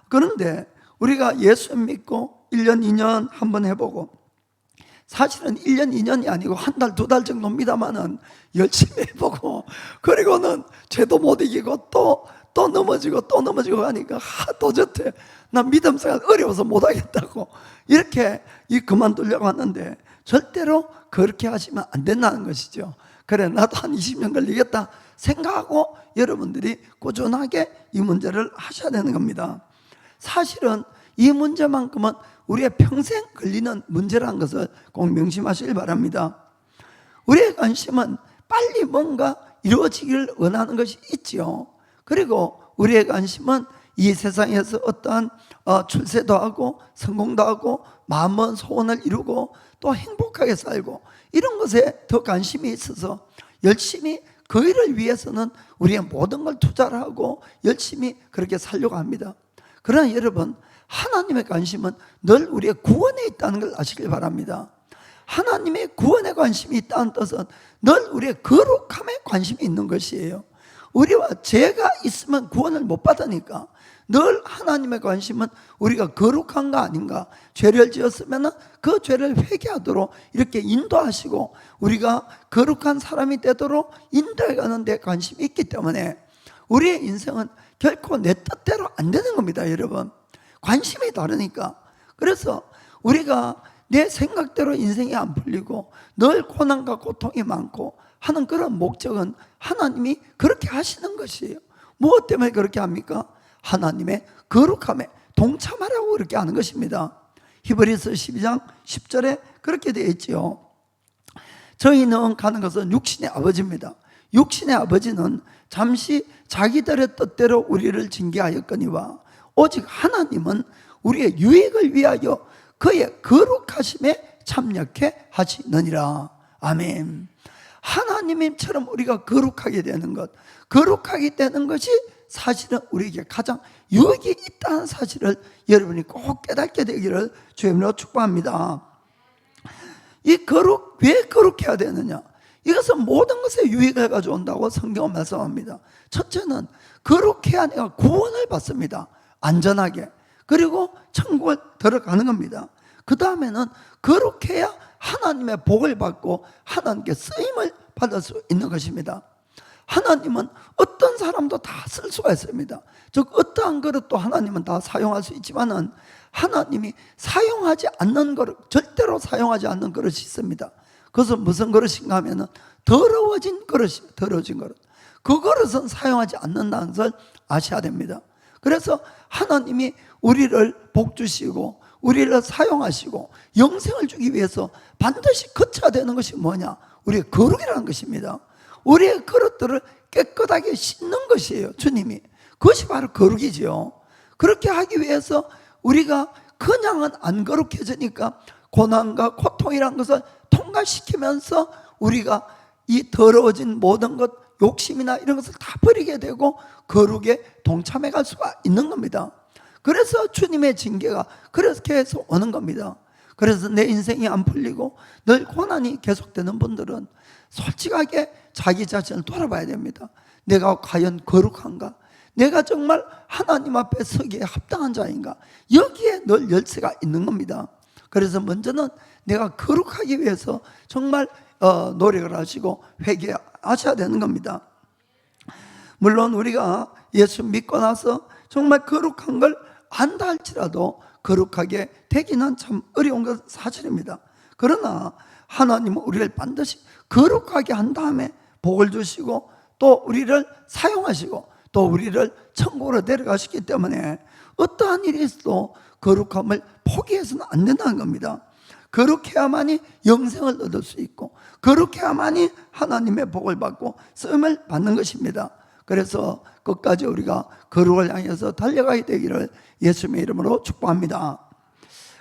그런데 우리가 예수 믿고 1년 2년 한번 해보고 사실은 1년 2년이 아니고 한 달 2달 정도입니다만은 열심히 해보고 그리고는 죄도 못 이기고 또 넘어지고 또 넘어지고 하니까 도저히 난 믿음 생활 어려워서 못하겠다고 이렇게 그만두려고 하는데 절대로 그렇게 하시면 안 된다는 것이죠. 그래 나도 한 20년 걸리겠다 생각하고 여러분들이 꾸준하게 이 문제를 하셔야 되는 겁니다. 사실은 이 문제만큼은 우리의 평생 걸리는 문제라는 것을 꼭 명심하시길 바랍니다. 우리의 관심은 빨리 뭔가 이루어지기를 원하는 것이 있죠. 그리고 우리의 관심은 이 세상에서 어떠한 출세도 하고 성공도 하고 마음은 소원을 이루고 또 행복하게 살고 이런 것에 더 관심이 있어서 열심히 그 일을 위해서는 우리의 모든 걸 투자를 하고 열심히 그렇게 살려고 합니다. 그러나 여러분 하나님의 관심은 늘 우리의 구원에 있다는 걸 아시길 바랍니다. 하나님의 구원에 관심이 있다는 뜻은 늘 우리의 거룩함에 관심이 있는 것이에요. 우리와 죄가 있으면 구원을 못 받으니까 늘 하나님의 관심은 우리가 거룩한가 아닌가, 죄를 지었으면 그 죄를 회개하도록 이렇게 인도하시고 우리가 거룩한 사람이 되도록 인도해 가는 데 관심이 있기 때문에 우리의 인생은 결코 내 뜻대로 안 되는 겁니다. 여러분 관심이 다르니까. 그래서 우리가 내 생각대로 인생이 안 풀리고 늘 고난과 고통이 많고 하는 그런 목적은 하나님이 그렇게 하시는 것이에요. 무엇 때문에 그렇게 합니까? 하나님의 거룩함에 동참하라고 그렇게 하는 것입니다. 히브리서 12장 10절에 그렇게 되어 있지요. 저희는 가는 것은 육신의 아버지입니다. 육신의 아버지는 잠시 자기들의 뜻대로 우리를 징계하였거니와 오직 하나님은 우리의 유익을 위하여 그의 거룩하심에 참여케 하시느니라. 아멘. 하나님처럼 우리가 거룩하게 되는 것, 거룩하게 되는 것이 사실은 우리에게 가장 유익이 있다는 사실을 여러분이 꼭 깨닫게 되기를 주님으로 축복합니다. 이 거룩, 왜 거룩해야 되느냐? 이것은 모든 것에 유익을 가져온다고 성경은 말씀합니다. 첫째는 거룩해야 내가 구원을 받습니다. 안전하게. 그리고 천국을 들어가는 겁니다. 그 다음에는 거룩해야 하나님의 복을 받고 하나님께 쓰임을 받을 수 있는 것입니다. 하나님은 어떤 사람도 다 쓸 수가 있습니다. 즉 어떠한 그릇도 하나님은 다 사용할 수 있지만은 하나님이 사용하지 않는 그릇, 절대로 사용하지 않는 그릇이 있습니다. 그것은 무슨 그릇인가 하면은 더러워진 그릇입니다. 더러워진 그릇. 그 그릇은 사용하지 않는다는 것을 아셔야 됩니다. 그래서 하나님이 우리를 복 주시고 우리를 사용하시고 영생을 주기 위해서 반드시 거쳐야 되는 것이 뭐냐? 우리의 거룩이라는 것입니다. 우리의 그릇들을 깨끗하게 씻는 것이에요. 주님이. 그것이 바로 거룩이지요. 그렇게 하기 위해서 우리가 그냥은 안 거룩해지니까 고난과 고통이라는 것을 통과시키면서 우리가 이 더러워진 모든 것, 욕심이나 이런 것을 다 버리게 되고 거룩에 동참해 갈 수가 있는 겁니다. 그래서 주님의 징계가 그렇게 해서 오는 겁니다. 그래서 내 인생이 안 풀리고 늘 고난이 계속되는 분들은 솔직하게 자기 자신을 돌아봐야 됩니다. 내가 과연 거룩한가? 내가 정말 하나님 앞에 서기에 합당한 자인가? 여기에 늘 열쇠가 있는 겁니다. 그래서 먼저는 내가 거룩하기 위해서 정말 노력을 하시고 회개하셔야 되는 겁니다. 물론 우리가 예수 믿고 나서 정말 거룩한 걸 안다 할지라도 거룩하게 되기는 참 어려운 건 사실입니다. 그러나 하나님은 우리를 반드시 거룩하게 한 다음에 복을 주시고 또 우리를 사용하시고 또 우리를 천국으로 데려가시기 때문에 어떠한 일이 있어도 거룩함을 포기해서는 안 된다는 겁니다. 거룩해야만이 영생을 얻을 수 있고 거룩해야만이 하나님의 복을 받고 쓰임을 받는 것입니다. 그래서 끝까지 우리가 거룩을 향해서 달려가야 되기를 예수님의 이름으로 축복합니다.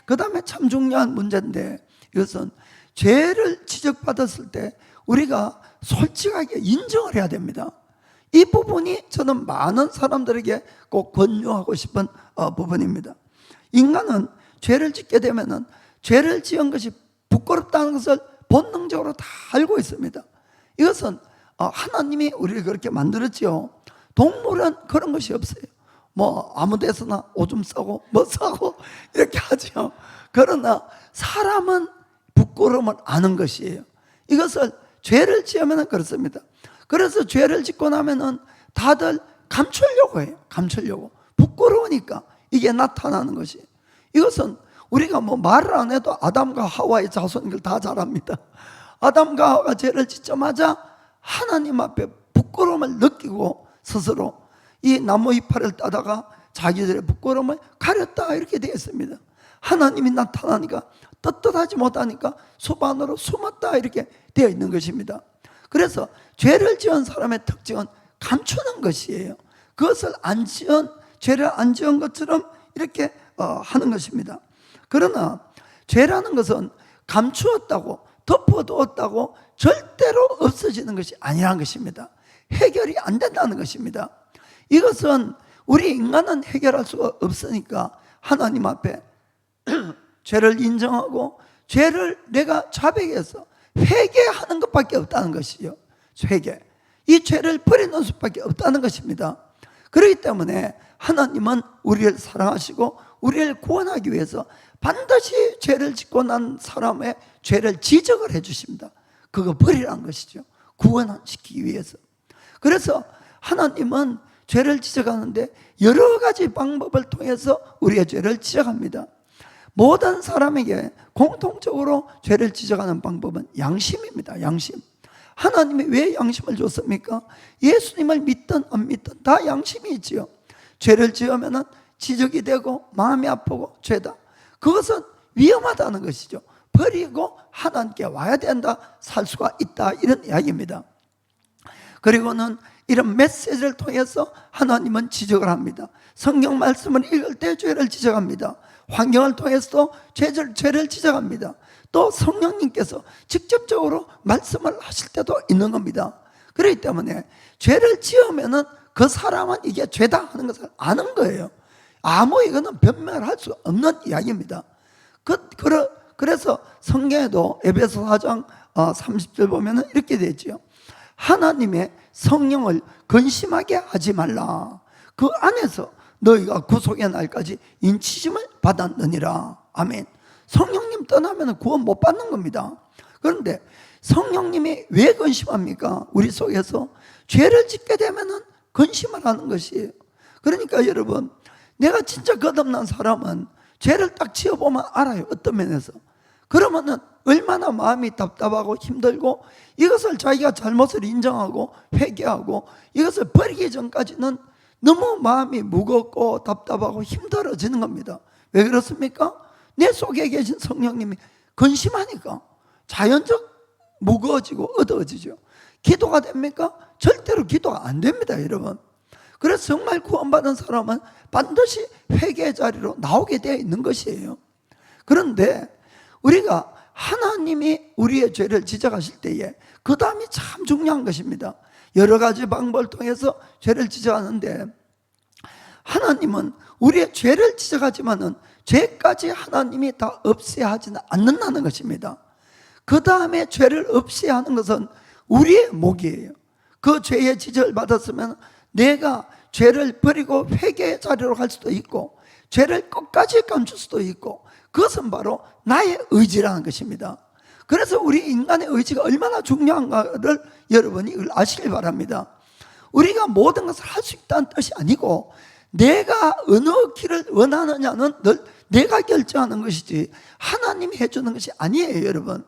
그 다음에 참 중요한 문제인데 이것은 죄를 지적받았을 때 우리가 솔직하게 인정을 해야 됩니다. 이 부분이 저는 많은 사람들에게 꼭 권유하고 싶은 부분입니다. 인간은 죄를 짓게 되면은 죄를 지은 것이 부끄럽다는 것을 본능적으로 다 알고 있습니다. 이것은 하나님이 우리를 그렇게 만들었지요. 동물은 그런 것이 없어요. 뭐 아무 데서나 오줌 싸고 뭐 싸고 이렇게 하죠. 그러나 사람은 부끄러움을 아는 것이에요. 이것을 죄를 지으면 그렇습니다. 그래서 죄를 짓고 나면은 다들 감추려고 해요. 감추려고. 부끄러우니까 이게 나타나는 것이. 이것은 우리가 뭐 말을 안 해도 아담과 하와의 자손들 다 잘 압니다. 아담과 하와가 죄를 짓자마자 하나님 앞에 부끄러움을 느끼고 스스로 이 나무 이파리를 따다가 자기들의 부끄러움을 가렸다 이렇게 되어 있습니다. 하나님이 나타나니까 떳떳하지 못하니까 숲 안으로 숨었다 이렇게 되어 있는 것입니다. 그래서 죄를 지은 사람의 특징은 감추는 것이에요. 그것을 죄를 안 지은 것처럼 이렇게 하는 것입니다. 그러나 죄라는 것은 감추었다고 덮어두었다고 절대로 없어지는 것이 아니라는 것입니다. 해결이 안 된다는 것입니다. 이것은 우리 인간은 해결할 수가 없으니까 하나님 앞에 죄를 인정하고 죄를 내가 자백해서 회개하는 것밖에 없다는 것이요. 회개. 이 죄를 버리는 수밖에 없다는 것입니다. 그렇기 때문에 하나님은 우리를 사랑하시고 우리를 구원하기 위해서 반드시 죄를 짓고 난 사람의 죄를 지적을 해 주십니다. 그거 버리라는 것이죠. 구원시키기 위해서. 그래서 하나님은 죄를 지적하는데 여러 가지 방법을 통해서 우리의 죄를 지적합니다. 모든 사람에게 공통적으로 죄를 지적하는 방법은 양심입니다. 양심. 하나님이 왜 양심을 줬습니까? 예수님을 믿든 안 믿든 다 양심이 있지요. 죄를 지으면 지적이 되고 마음이 아프고 죄다. 그것은 위험하다는 것이죠. 버리고 하나님께 와야 된다, 살 수가 있다, 이런 이야기입니다. 그리고는 이런 메시지를 통해서 하나님은 지적을 합니다. 성경 말씀을 읽을 때 죄를 지적합니다. 환경을 통해서도 죄를 지적합니다. 또 성령님께서 직접적으로 말씀을 하실 때도 있는 겁니다. 그렇기 때문에 죄를 지으면은 그 사람은 이게 죄다 하는 것을 아는 거예요. 아무 이거는 변명을 할 수 없는 이야기입니다. 그래서 성경에도 에베소 4장 30절 보면은 이렇게 되죠. 하나님의 성령을 근심하게 하지 말라. 그 안에서 너희가 구속의 날까지 인치심을 받았느니라. 아멘. 성령님 떠나면 구원 못 받는 겁니다. 그런데 성령님이 왜 근심합니까? 우리 속에서 죄를 짓게 되면 근심을 하는 것이에요. 그러니까 여러분, 내가 진짜 거듭난 사람은 죄를 딱 지어보면 알아요. 어떤 면에서. 그러면은 얼마나 마음이 답답하고 힘들고 이것을 자기가 잘못을 인정하고 회개하고 이것을 버리기 전까지는 너무 마음이 무겁고 답답하고 힘들어지는 겁니다. 왜 그렇습니까? 내 속에 계신 성령님이 근심하니까 자연적 무거워지고 어두워지죠. 기도가 됩니까? 절대로 기도가 안 됩니다, 여러분. 그래서 정말 구원받은 사람은 반드시 회개의 자리로 나오게 되어 있는 것이에요. 그런데 우리가 하나님이 우리의 죄를 지적하실 때에 그 다음이 참 중요한 것입니다. 여러 가지 방법을 통해서 죄를 지적하는데 하나님은 우리의 죄를 지적하지만은 죄까지 하나님이 다 없애야 하지는 않는다는 것입니다. 그 다음에 죄를 없애야 하는 것은 우리의 몫이에요. 그 죄의 지적을 받았으면 내가 죄를 버리고 회개의 자리로 갈 수도 있고 죄를 끝까지 감출 수도 있고 그것은 바로 나의 의지라는 것입니다. 그래서 우리 인간의 의지가 얼마나 중요한가를 여러분이 아시길 바랍니다. 우리가 모든 것을 할 수 있다는 뜻이 아니고 내가 어느 길을 원하느냐는 늘 내가 결정하는 것이지 하나님이 해주는 것이 아니에요. 여러분,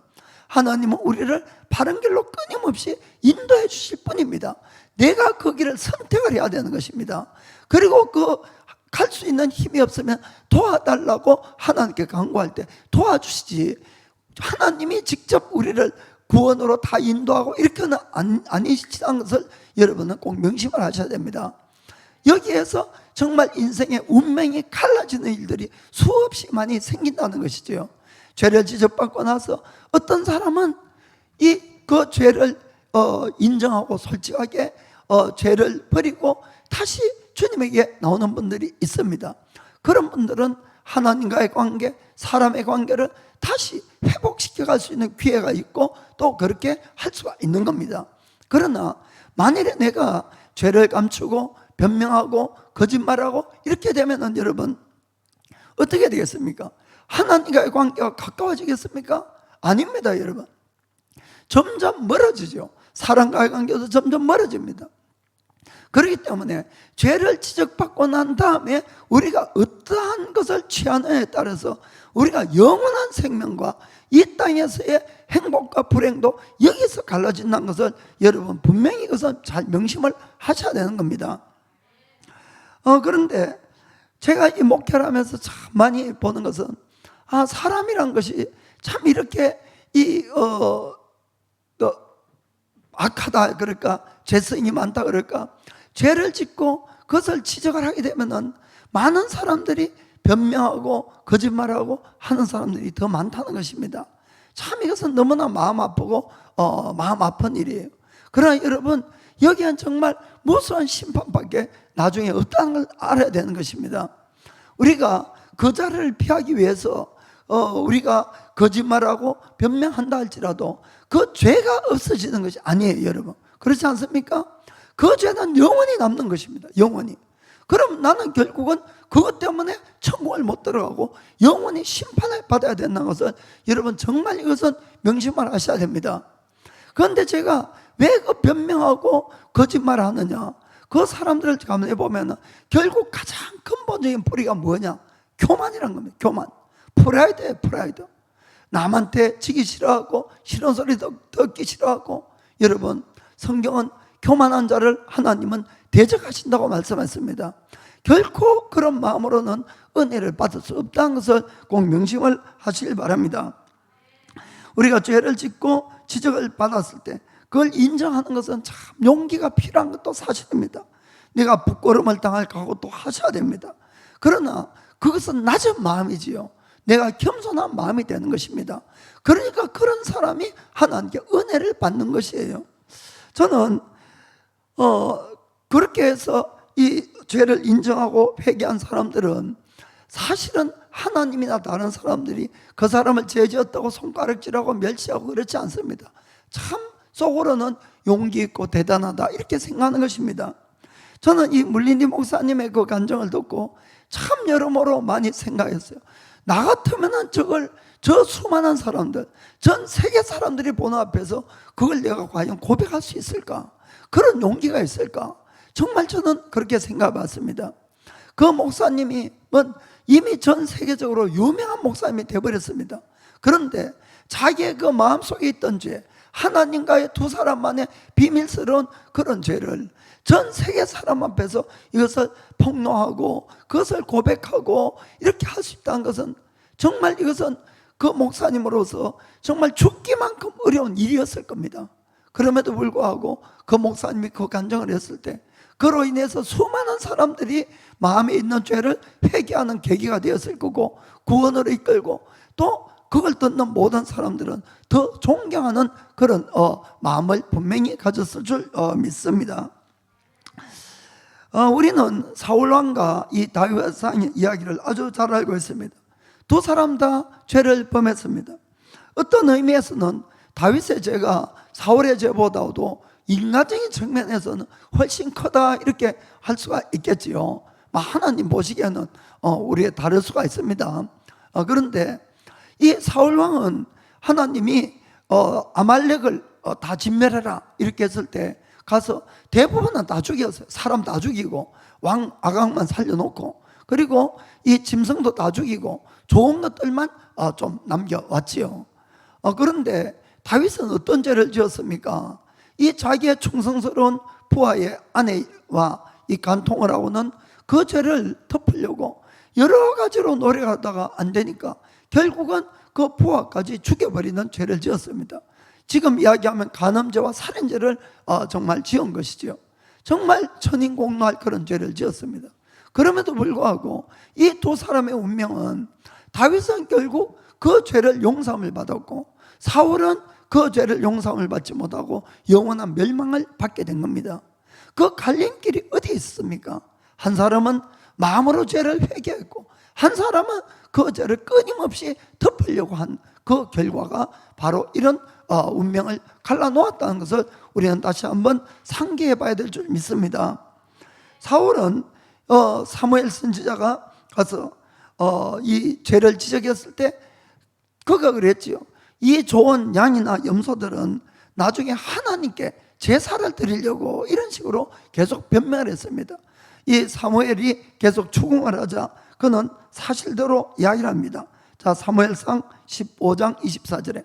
하나님은 우리를 바른 길로 끊임없이 인도해 주실 뿐입니다. 내가 그 길을 선택을 해야 되는 것입니다. 그리고 갈 수 있는 힘이 없으면 도와달라고 하나님께 간구할 때 도와주시지, 하나님이 직접 우리를 구원으로 다 인도하고 이렇게는 아니시다는 것을 여러분은 꼭 명심을 하셔야 됩니다. 여기에서 정말 인생의 운명이 갈라지는 일들이 수없이 많이 생긴다는 것이죠. 죄를 지적받고 나서 어떤 사람은 그 죄를 인정하고 솔직하게 죄를 버리고 다시 주님에게 나오는 분들이 있습니다. 그런 분들은 하나님과의 관계, 사람의 관계를 다시 회복시켜 갈 수 있는 기회가 있고 또 그렇게 할 수가 있는 겁니다. 그러나 만일에 내가 죄를 감추고 변명하고 거짓말하고 이렇게 되면은 여러분 어떻게 되겠습니까? 하나님과의 관계가 가까워지겠습니까? 아닙니다. 여러분, 점점 멀어지죠. 사람과의 관계도 점점 멀어집니다. 그렇기 때문에 죄를 지적받고 난 다음에 우리가 어떠한 것을 취하느냐에 따라서 우리가 영원한 생명과 이 땅에서의 행복과 불행도 여기서 갈라진다는 것을 여러분 분명히 이것은 잘 명심을 하셔야 되는 겁니다. 그런데 제가 이 목회를 하면서 참 많이 보는 것은 사람이란 것이 참 이렇게 악하다 그럴까, 죄성이 많다 그럴까, 죄를 짓고 그것을 지적을 하게 되면은 많은 사람들이 변명하고 거짓말하고 하는 사람들이 더 많다는 것입니다. 참 이것은 너무나 마음 아프고 마음 아픈 일이에요. 그러나 여러분, 여기엔 정말 무수한 심판밖에 나중에 없다는 걸 알아야 되는 것입니다. 우리가 그 자리를 피하기 위해서 우리가 거짓말하고 변명한다 할지라도 그 죄가 없어지는 것이 아니에요. 여러분, 그렇지 않습니까? 그 죄는 영원히 남는 것입니다. 영원히. 그럼 나는 결국은 그것 때문에 천국을 못 들어가고 영원히 심판을 받아야 된다는 것을 여러분 정말 이것은 명심을 하셔야 됩니다. 그런데 제가 왜 그 변명하고 거짓말을 하느냐, 그 사람들을 가만히 보면 결국 가장 근본적인 뿌리가 뭐냐? 교만이란 겁니다. 교만. 프라이드예요. 프라이드. 남한테 지기 싫어하고 싫은 소리 듣기 싫어하고. 여러분, 성경은 교만한 자를 하나님은 대적하신다고 말씀했습니다. 결코 그런 마음으로는 은혜를 받을 수 없다는 것을 꼭 명심을 하시길 바랍니다. 우리가 죄를 짓고 지적을 받았을 때 그걸 인정하는 것은 참 용기가 필요한 것도 사실입니다. 내가 부끄러움을 당할 각오도 하셔야 됩니다. 그러나 그것은 낮은 마음이지요. 내가 겸손한 마음이 되는 것입니다. 그러니까 그런 사람이 하나님께 은혜를 받는 것이에요. 저는 그렇게 해서 이 죄를 인정하고 회개한 사람들은 사실은 하나님이나 다른 사람들이 그 사람을 죄 지었다고 손가락질하고 멸시하고 그렇지 않습니다. 참 속으로는 용기 있고 대단하다 이렇게 생각하는 것입니다. 저는 이 물린이 목사님의 그 간증을 듣고 참 여러모로 많이 생각했어요. 나 같으면 저 수많은 사람들, 전 세계 사람들이 보는 앞에서 그걸 내가 과연 고백할 수 있을까? 그런 용기가 있을까? 정말 저는 그렇게 생각해봤습니다. 그 목사님이 이미 전 세계적으로 유명한 목사님이 되어버렸습니다. 그런데 자기의 그 마음속에 있던 죄, 하나님과의 두 사람만의 비밀스러운 그런 죄를 전 세계 사람 앞에서 이것을 폭로하고 그것을 고백하고 이렇게 할 수 있다는 것은 정말 이것은 그 목사님으로서 정말 죽기만큼 어려운 일이었을 겁니다. 그럼에도 불구하고 그 목사님이 그 간증을 했을 때 그로 인해서 수많은 사람들이 마음에 있는 죄를 회개하는 계기가 되었을 거고 구원으로 이끌고 또 그걸 듣는 모든 사람들은 더 존경하는 그런 마음을 분명히 가졌을 줄 믿습니다. 우리는 사울왕과 이 다윗 왕의 이야기를 아주 잘 알고 있습니다. 두 사람 다 죄를 범했습니다. 어떤 의미에서는 다윗의 죄가 사울의 죄보다도 인간적인 측면에서는 훨씬 크다 이렇게 할 수가 있겠지요. 하나님 보시기에는 우리의 다를 수가 있습니다. 그런데 이 사울왕은 하나님이 아말렉을 다 진멸해라 이렇게 했을 때 가서 대부분은 다 죽였어요. 사람 다 죽이고 왕 아각만 살려놓고, 그리고 이 짐승도 다 죽이고 좋은 것들만 좀 남겨왔지요. 그런데 다윗은 어떤 죄를 지었습니까? 이 자기의 충성스러운 부하의 아내와 이 간통을 하고는 그 죄를 덮으려고 여러 가지로 노력하다가 안 되니까 결국은 그 부하까지 죽여버리는 죄를 지었습니다. 지금 이야기하면 간음죄와 살인죄를 정말 지은 것이죠. 정말 천인공노할 그런 죄를 지었습니다. 그럼에도 불구하고 이 두 사람의 운명은, 다윗은 결국 그 죄를 용서함을 받았고 사울은 그 죄를 용서함을 받지 못하고 영원한 멸망을 받게 된 겁니다. 그 갈림길이 어디 있습니까? 한 사람은 마음으로 죄를 회개했고 한 사람은 그 죄를 끊임없이 덮으려고 한 그 결과가 바로 이런 운명을 갈라놓았다는 것을 우리는 다시 한번 상기해 봐야 될 줄 믿습니다. 사울은 사무엘 선지자가 가서 이 죄를 지적했을 때 그가 그랬지요. 이 좋은 양이나 염소들은 나중에 하나님께 제사를 드리려고 이런 식으로 계속 변명을 했습니다. 이 사무엘이 계속 추궁을 하자 그는 사실대로 이야기를 합니다. 자, 사무엘상 15장 24절에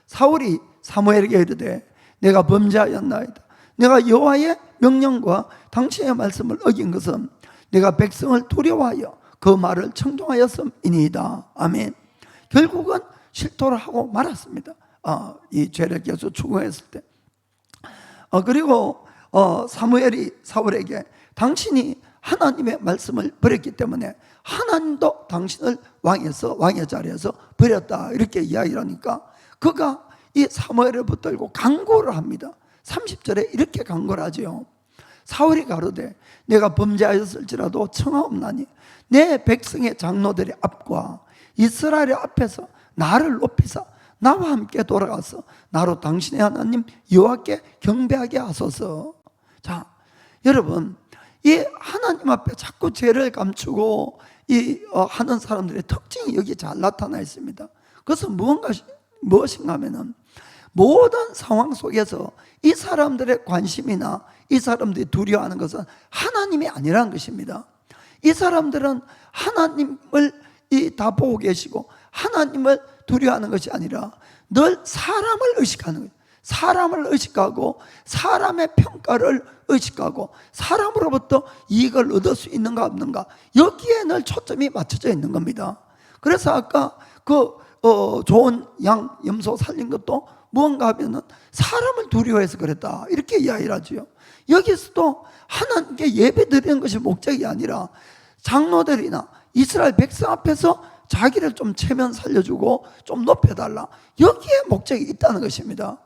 사울이 사무엘에게 이르되 내가 범죄하였나이다. 내가 여호와의 명령과 당신의 말씀을 어긴 것은 내가 백성을 두려워하여 그 말을 청종하였음이니이다. 아멘. 결국은 실토를 하고 말았습니다. 이 죄를 계속 추궁했을 때. 그리고 사무엘이 사울에게 당신이 하나님의 말씀을 버렸기 때문에 하나님도 당신을 왕의 자리에서 버렸다 이렇게 이야기를 하니까 그가 이 사무엘을 붙들고 간구를 합니다. 30절에 이렇게 간구를 하죠. 사울이 가로되 내가 범죄하였을지라도 청하옵나니 내 백성의 장로들의 앞과 이스라엘의 앞에서 나를 높이사 나와 함께 돌아가서 나로 당신의 하나님 여호와께 경배하게 하소서. 자, 여러분, 이 하나님 앞에 자꾸 죄를 감추고 하는 사람들의 특징이 여기 잘 나타나 있습니다. 그것은 무엇인가 하면은 모든 상황 속에서 이 사람들의 관심이나 이 사람들이 두려워하는 것은 하나님이 아니라는 것입니다. 이 사람들은 하나님을 다 보고 계시고 하나님을 두려워하는 것이 아니라 늘 사람을 의식하는 거예요. 사람을 의식하고 사람의 평가를 의식하고 사람으로부터 이익을 얻을 수 있는가 없는가, 여기에 늘 초점이 맞춰져 있는 겁니다. 그래서 아까 좋은 양, 염소 살린 것도 무언가 하면은 사람을 두려워해서 그랬다 이렇게 이야기를 하죠. 여기서도 하나님께 예배 드리는 것이 목적이 아니라 장로들이나 이스라엘 백성 앞에서 자기를 좀 체면 살려주고 좀 높여달라, 여기에 목적이 있다는 것입니다.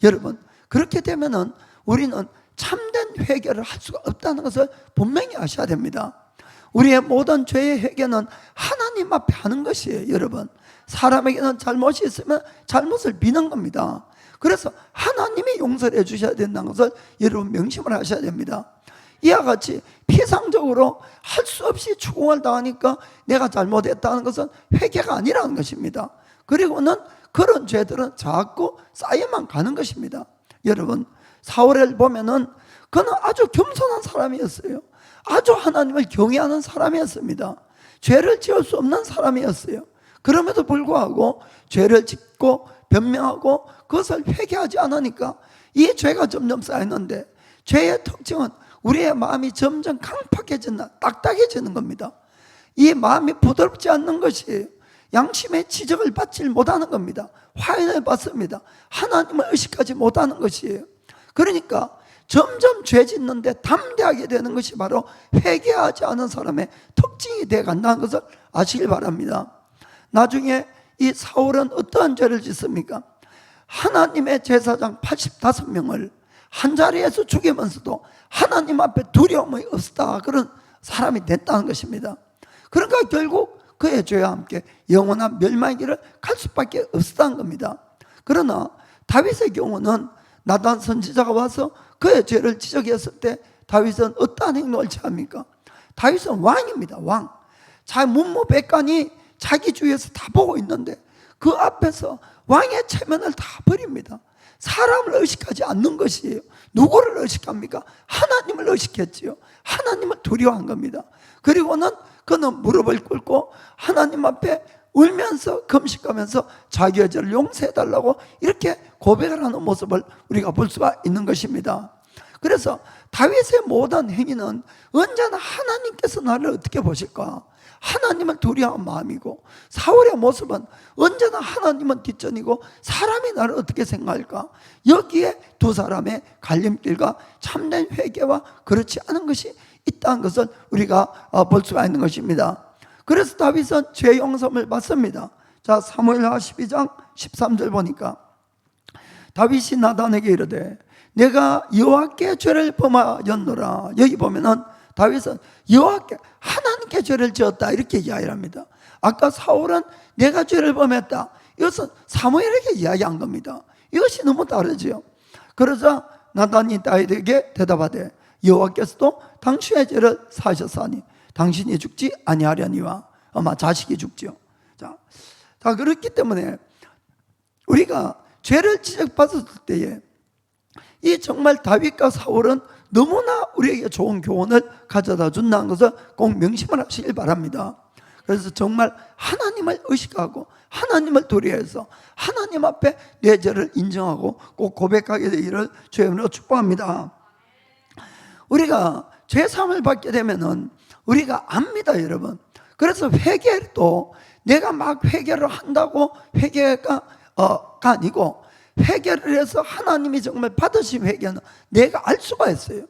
여러분, 그렇게 되면은 우리는 참된 회개를 할 수가 없다는 것을 분명히 아셔야 됩니다. 우리의 모든 죄의 회개는 하나님 앞에 하는 것이에요. 여러분, 사람에게는 잘못이 있으면 잘못을 비는 겁니다. 그래서 하나님이 용서를 해주셔야 된다는 것을 여러분 명심을 하셔야 됩니다. 이와 같이 피상적으로 할 수 없이 추궁을 당하니까 내가 잘못했다는 것은 회개가 아니라는 것입니다. 그리고는 그런 죄들은 자꾸 쌓여만 가는 것입니다. 여러분, 사울을 보면은 그는 아주 겸손한 사람이었어요. 아주 하나님을 경외하는 사람이었습니다. 죄를 지을 수 없는 사람이었어요. 그럼에도 불구하고 죄를 짓고 변명하고 그것을 회개하지 않으니까 이 죄가 점점 쌓였는데, 죄의 특징은 우리의 마음이 점점 강팍해진다, 딱딱해지는 겁니다. 이 마음이 부드럽지 않는 것이에요. 양심의 지적을 받지 못하는 겁니다. 화인을 받습니다. 하나님을 의식하지 못하는 것이에요. 그러니까 점점 죄 짓는데 담대하게 되는 것이 바로 회개하지 않은 사람의 특징이 되어 간다는 것을 아시길 바랍니다. 나중에 이 사울은 어떠한 죄를 짓습니까? 하나님의 제사장 85명을 한 자리에서 죽이면서도 하나님 앞에 두려움이 없었다, 그런 사람이 됐다는 것입니다. 그러니까 결국 그의 죄와 함께 영원한 멸망의 길을 갈 수밖에 없었다는 겁니다. 그러나 다윗의 경우는 나단 선지자가 와서 그의 죄를 지적했을 때 다윗은 어떠한 행동을 취합니까? 다윗은 왕입니다. 왕. 문무백관이 자기 주위에서 다 보고 있는데 그 앞에서 왕의 체면을 다 버립니다. 사람을 의식하지 않는 것이에요. 누구를 의식합니까? 하나님을 의식했지요. 하나님을 두려워한 겁니다. 그리고는 그는 무릎을 꿇고 하나님 앞에 울면서 금식하면서 자기의 죄를 용서해달라고 이렇게 고백을 하는 모습을 우리가 볼 수가 있는 것입니다. 그래서 다윗의 모든 행위는 언제나 하나님께서 나를 어떻게 보실까? 하나님을 두려워한 마음이고, 사울의 모습은 언제나 하나님은 뒷전이고 사람이 나를 어떻게 생각할까? 여기에 두 사람의 갈림길과 참된 회개와 그렇지 않은 것이 있다는 것을 우리가 볼 수가 있는 것입니다. 그래서 다윗은 죄 용서를 받습니다. 자, 사무엘하 12장 13절 보니까 다윗이 나단에게 이르되 내가 여호와께 죄를 범하였노라. 여기 보면은 다윗은 여호와께 하나님께 죄를 지었다 이렇게 이야기합니다. 아까 사울은 내가 죄를 범했다, 이것은 사무엘에게 이야기한 겁니다. 이것이 너무 다르지요. 그러자 나단이 다윗에게 대답하되 여호와께서도 당신의 죄를 사하셨사니 당신이 죽지 아니하려니와. 아마 자식이 죽지요. 자, 그렇기 때문에 우리가 죄를 지적받았을 때에 이 정말 다윗과 사울은 너무나 우리에게 좋은 교훈을 가져다 준다는 것을 꼭 명심을 하시길 바랍니다. 그래서 정말 하나님을 의식하고 하나님을 두려워해서 하나님 앞에 내 죄를 인정하고 꼭 고백하게 되기를 주님으로 축복합니다. 우리가 죄사함을 받게 되면은 우리가 압니다, 여러분. 그래서 회개도 내가 막 회개를 한다고 회개가 아니고, 회개를 해서 하나님이 정말 받으신 회개는 내가 알 수가 있어요.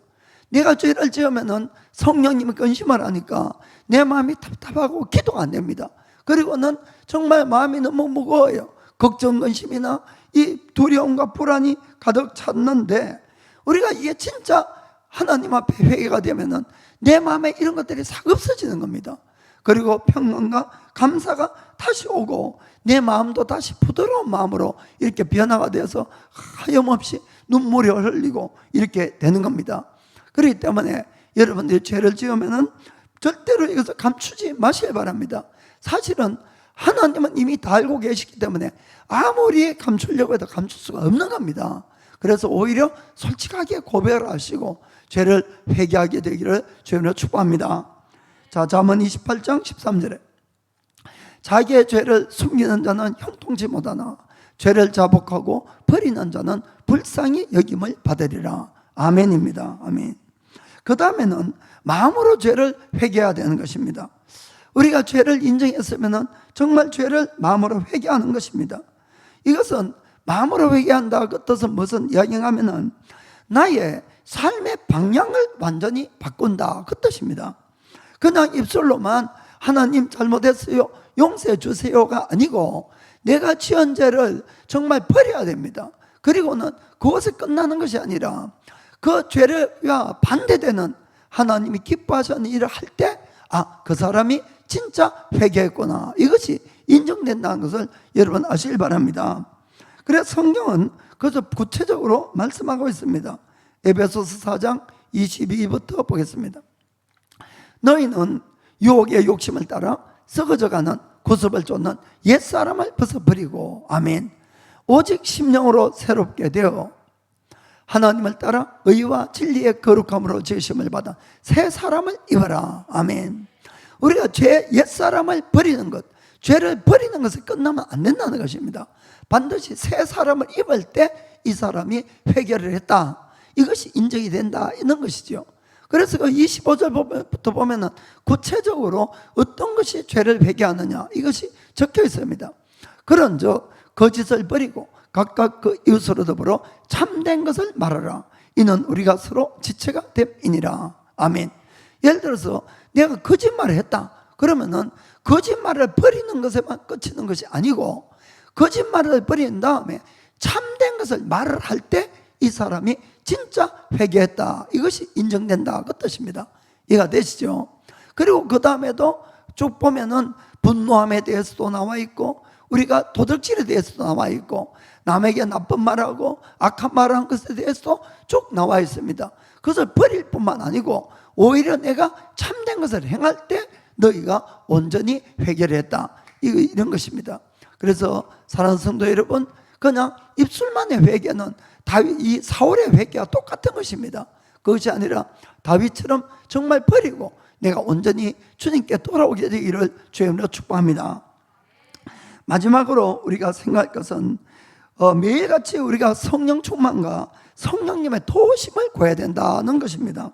내가 죄를 지으면은 성령님이 근심을 하니까 내 마음이 답답하고 기도가 안 됩니다. 그리고는 정말 마음이 너무 무거워요. 걱정, 근심이나 이 두려움과 불안이 가득 찼는데, 우리가 이게 진짜 하나님 앞에 회개가 되면은 내 마음에 이런 것들이 싹 없어지는 겁니다. 그리고 평안과 감사가 다시 오고 내 마음도 다시 부드러운 마음으로 이렇게 변화가 되어서 하염없이 눈물이 흘리고 이렇게 되는 겁니다. 그렇기 때문에 여러분들이 죄를 지으면은 절대로 이것을 감추지 마시길 바랍니다. 사실은 하나님은 이미 다 알고 계시기 때문에 아무리 감추려고 해도 감출 수가 없는 겁니다. 그래서 오히려 솔직하게 고백을 하시고 죄를 회개하게 되기를 주님으로 축복합니다. 자, 잠언 28장 13절에 자기의 죄를 숨기는 자는 형통치 못하나 죄를 자복하고 버리는 자는 불쌍히 여김을 받으리라. 아멘입니다. 아멘. 그 다음에는 마음으로 죄를 회개해야 되는 것입니다. 우리가 죄를 인정했으면 정말 죄를 마음으로 회개하는 것입니다. 이것은 마음으로 회개한다 그 뜻은 무슨 이야기냐면은 나의 삶의 방향을 완전히 바꾼다 그 뜻입니다. 그냥 입술로만 하나님 잘못했어요, 용서해 주세요가 아니고 내가 지은 죄를 정말 버려야 됩니다. 그리고는 그것에 끝나는 것이 아니라 그 죄가 반대되는 하나님이 기뻐하시는 일을 할 때 그 사람이 진짜 회개했구나, 이것이 인정된다는 것을 여러분 아시길 바랍니다. 그래서 성경은 그래서 구체적으로 말씀하고 있습니다. 에베소서 4장 22부터 보겠습니다. 너희는 유혹의 욕심을 따라 썩어져가는 구습을 쫓는 옛사람을 벗어버리고, 아멘, 오직 심령으로 새롭게 되어 하나님을 따라 의와 진리의 거룩함으로 지으심을 받아 새 사람을 입어라. 아멘. 우리가 옛사람을 버리는 것, 죄를 버리는 것에 끝나면 안 된다는 것입니다. 반드시 새 사람을 입을 때 이 사람이 회개를 했다, 이것이 인정이 된다, 이런 것이죠. 그래서 그 25절부터 보면은 구체적으로 어떤 것이 죄를 회개하느냐 이것이 적혀 있습니다. 그런즉 거짓을 버리고 각각 그 이웃으로 더불어 참된 것을 말하라. 이는 우리가 서로 지체가 됨이니라. 아멘. 예를 들어서 내가 거짓말을 했다 그러면은 거짓말을 버리는 것에만 그치는 것이 아니고 거짓말을 버린 다음에 참된 것을 말을 할 때 이 사람이 진짜 회개했다, 이것이 인정된다 그 뜻입니다. 이해가 되시죠? 그리고 그 다음에도 쭉 보면은 분노함에 대해서도 나와 있고 우리가 도둑질에 대해서도 나와 있고 남에게 나쁜 말하고 악한 말을 한 것에 대해서도 쭉 나와 있습니다. 그것을 버릴 뿐만 아니고 오히려 내가 참된 것을 행할 때 너희가 온전히 회개를 했다, 이런 것입니다. 그래서 사랑하는 성도 여러분, 그냥 입술만의 회개는 다윗, 이 사울의 회개와 똑같은 것입니다. 그것이 아니라 다윗처럼 정말 버리고 내가 온전히 주님께 돌아오게 되기를 주님으로 축복합니다. 마지막으로 우리가 생각할 것은 매일같이 우리가 성령 충만과 성령님의 도우심을 구해야 된다는 것입니다.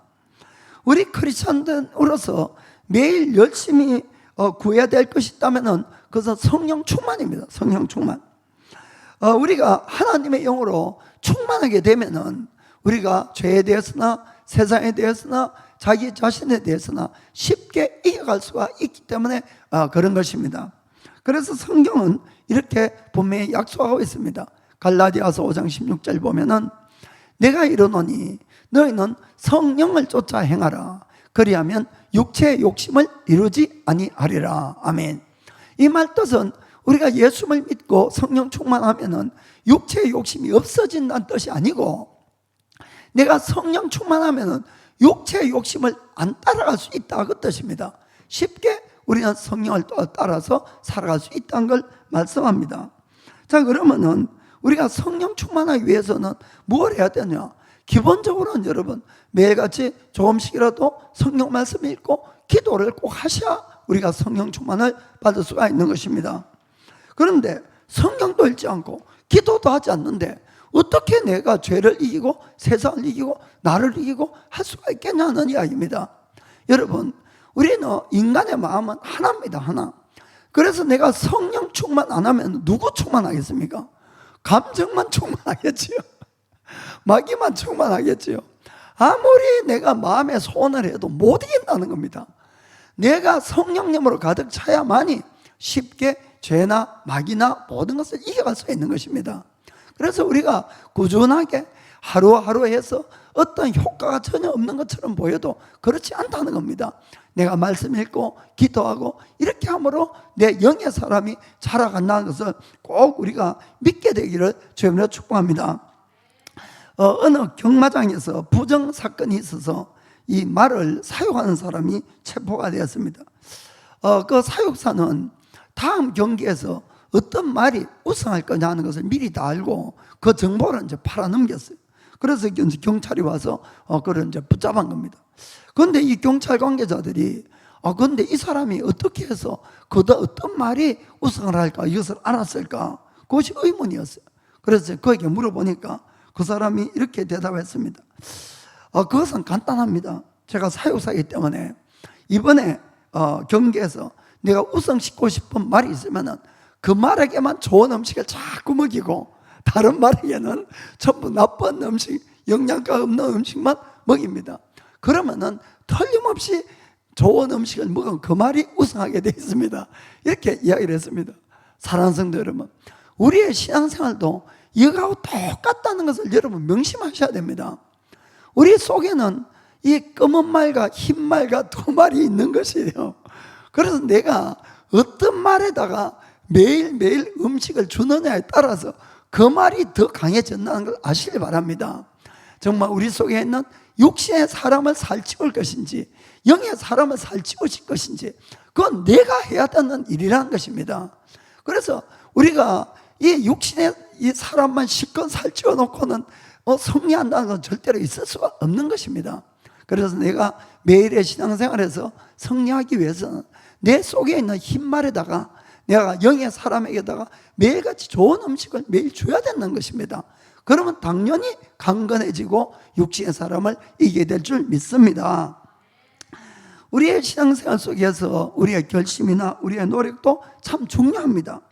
우리 크리스천으로서 매일 열심히 구해야 될 것이 있다면 그것은 성령 충만입니다. 성령 충만. 우리가 하나님의 영으로 충만하게 되면은 우리가 죄에 대해서나 세상에 대해서나 자기 자신에 대해서나 쉽게 이겨갈 수가 있기 때문에 그런 것입니다. 그래서 성경은 이렇게 분명히 약속하고 있습니다. 갈라디아서 5장 16절 보면은 내가 이르노니 너희는 성령을 쫓아 행하라. 그리하면 육체의 욕심을 이루지 아니하리라. 아멘. 이 말 뜻은 우리가 예수를 믿고 성령 충만하면은 육체의 욕심이 없어진다는 뜻이 아니고, 내가 성령 충만하면은 육체의 욕심을 안 따라갈 수 있다 그 뜻입니다. 쉽게 우리는 성령을 따라서 살아갈 수 있다는 걸 말씀합니다. 자, 그러면은 우리가 성령 충만하기 위해서는 뭘 해야 되냐? 기본적으로는 여러분 매일같이 조금씩이라도 성령 말씀 읽고 기도를 꼭 하셔야 우리가 성령 충만을 받을 수가 있는 것입니다. 그런데 성경도 읽지 않고 기도도 하지 않는데 어떻게 내가 죄를 이기고 세상을 이기고 나를 이기고 할 수가 있겠냐는 이야기입니다. 여러분, 우리는 인간의 마음은 하나입니다. 하나. 그래서 내가 성령 충만 안 하면 누구 충만하겠습니까? 감정만 충만하겠지요. 마귀만 충만하겠지요. 아무리 내가 마음에 소원을 해도 못 이긴다는 겁니다. 내가 성령님으로 가득 차야만이 쉽게 죄나 마귀나 모든 것을 이겨갈 수 있는 것입니다. 그래서 우리가 꾸준하게 하루하루 해서 어떤 효과가 전혀 없는 것처럼 보여도 그렇지 않다는 겁니다. 내가 말씀 읽고 기도하고 이렇게 함으로 내 영의 사람이 자라간다는 것을 꼭 우리가 믿게 되기를 주님으로 축복합니다. 어느 경마장에서 부정 사건이 있어서 이 말을 사육하는 사람이 체포가 되었습니다. 그 사육사는 다음 경기에서 어떤 말이 우승할 거냐 하는 것을 미리 다 알고 그 정보를 이제 팔아넘겼어요. 그래서 경찰이 와서 그걸 이제 붙잡은 겁니다. 그런데 이 경찰 관계자들이 그런데 이 사람이 어떻게 해서 그다 어떤 말이 우승을 할까 이것을 알았을까, 그것이 의문이었어요. 그래서 그에게 물어보니까 그 사람이 이렇게 대답했습니다. 그것은 간단합니다. 제가 사육사이기 때문에 이번에 경기에서 내가 우승시키고 싶은 말이 있으면은 그 말에게만 좋은 음식을 자꾸 먹이고 다른 말에게는 전부 나쁜 음식, 영양가 없는 음식만 먹입니다. 그러면은 틀림없이 좋은 음식을 먹은 그 말이 우승하게 되어 있습니다. 이렇게 이야기를 했습니다. 사랑하는 성도 여러분, 우리의 신앙생활도 이거하고 똑같다는 것을 여러분 명심하셔야 됩니다. 우리 속에는 이 검은 말과 흰 말과 두 말이 있는 것이에요. 그래서 내가 어떤 말에다가 매일매일 음식을 주느냐에 따라서 그 말이 더 강해진다는 걸 아시길 바랍니다. 정말 우리 속에 있는 육신의 사람을 살찌울 것인지 영의 사람을 살찌우실 것인지 그건 내가 해야 되는 일이라는 것입니다. 그래서 우리가 이 육신의 이 사람만 실컷 살찌워 놓고는 승리한다는 건 절대로 있을 수가 없는 것입니다. 그래서 내가 매일의 신앙생활에서 승리하기 위해서는 내 속에 있는 흰 말에다가 내가 영의 사람에게다가 매일같이 좋은 음식을 매일 줘야 되는 것입니다. 그러면 당연히 강건해지고 육신의 사람을 이기게 될 줄 믿습니다. 우리의 신앙생활 속에서 우리의 결심이나 우리의 노력도 참 중요합니다.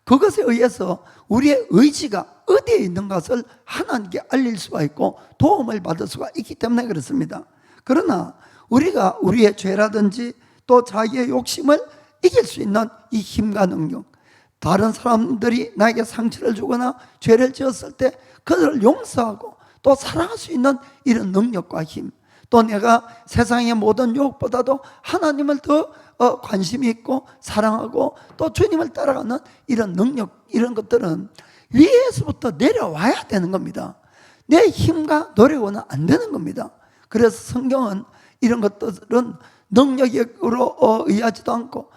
그것에 의해서 우리의 의지가 어디에 있는 것을 하나님께 알릴 수가 있고 도움을 받을 수가 있기 때문에 그렇습니다. 그러나 우리가 우리의 죄라든지 또 자기의 욕심을 이길 수 있는 이 힘과 능력, 다른 사람들이 나에게 상처를 주거나 죄를 지었을 때 그들을 용서하고 또 사랑할 수 있는 이런 능력과 힘, 또 내가 세상의 모든 유혹보다도 하나님을 더 관심이 있고 사랑하고 또 주님을 따라가는 이런 능력, 이런 것들은 위에서부터 내려와야 되는 겁니다. 내 힘과 노력으로는 안 되는 겁니다. 그래서 성경은 이런 것들은 능력으로 의하지도 않고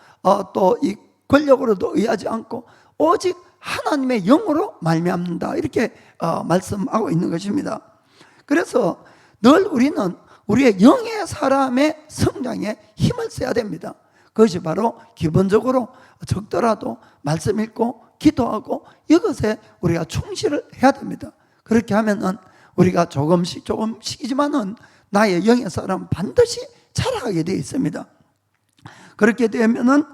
또 이 권력으로도 의하지 않고 오직 하나님의 영으로 말미암는다, 이렇게 말씀하고 있는 것입니다. 그래서 늘 우리는 우리의 영의 사람의 성장에 힘을 써야 됩니다. 그것이 바로 기본적으로 적더라도 말씀 읽고 기도하고 이것에 우리가 충실을 해야 됩니다. 그렇게 하면은 우리가 조금씩이지만은 나의 영의 사람은 반드시 자라게 되어 있습니다. 그렇게 되면은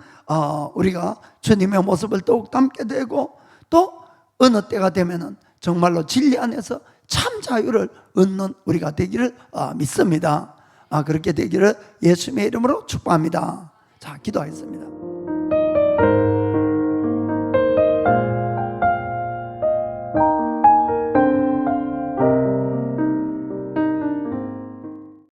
우리가 주님의 모습을 더욱 닮게 되고, 또 어느 때가 되면은 정말로 진리 안에서 참 자유를 얻는 우리가 되기를 믿습니다. 그렇게 되기를 예수님의 이름으로 축복합니다. 자, 기도하겠습니다.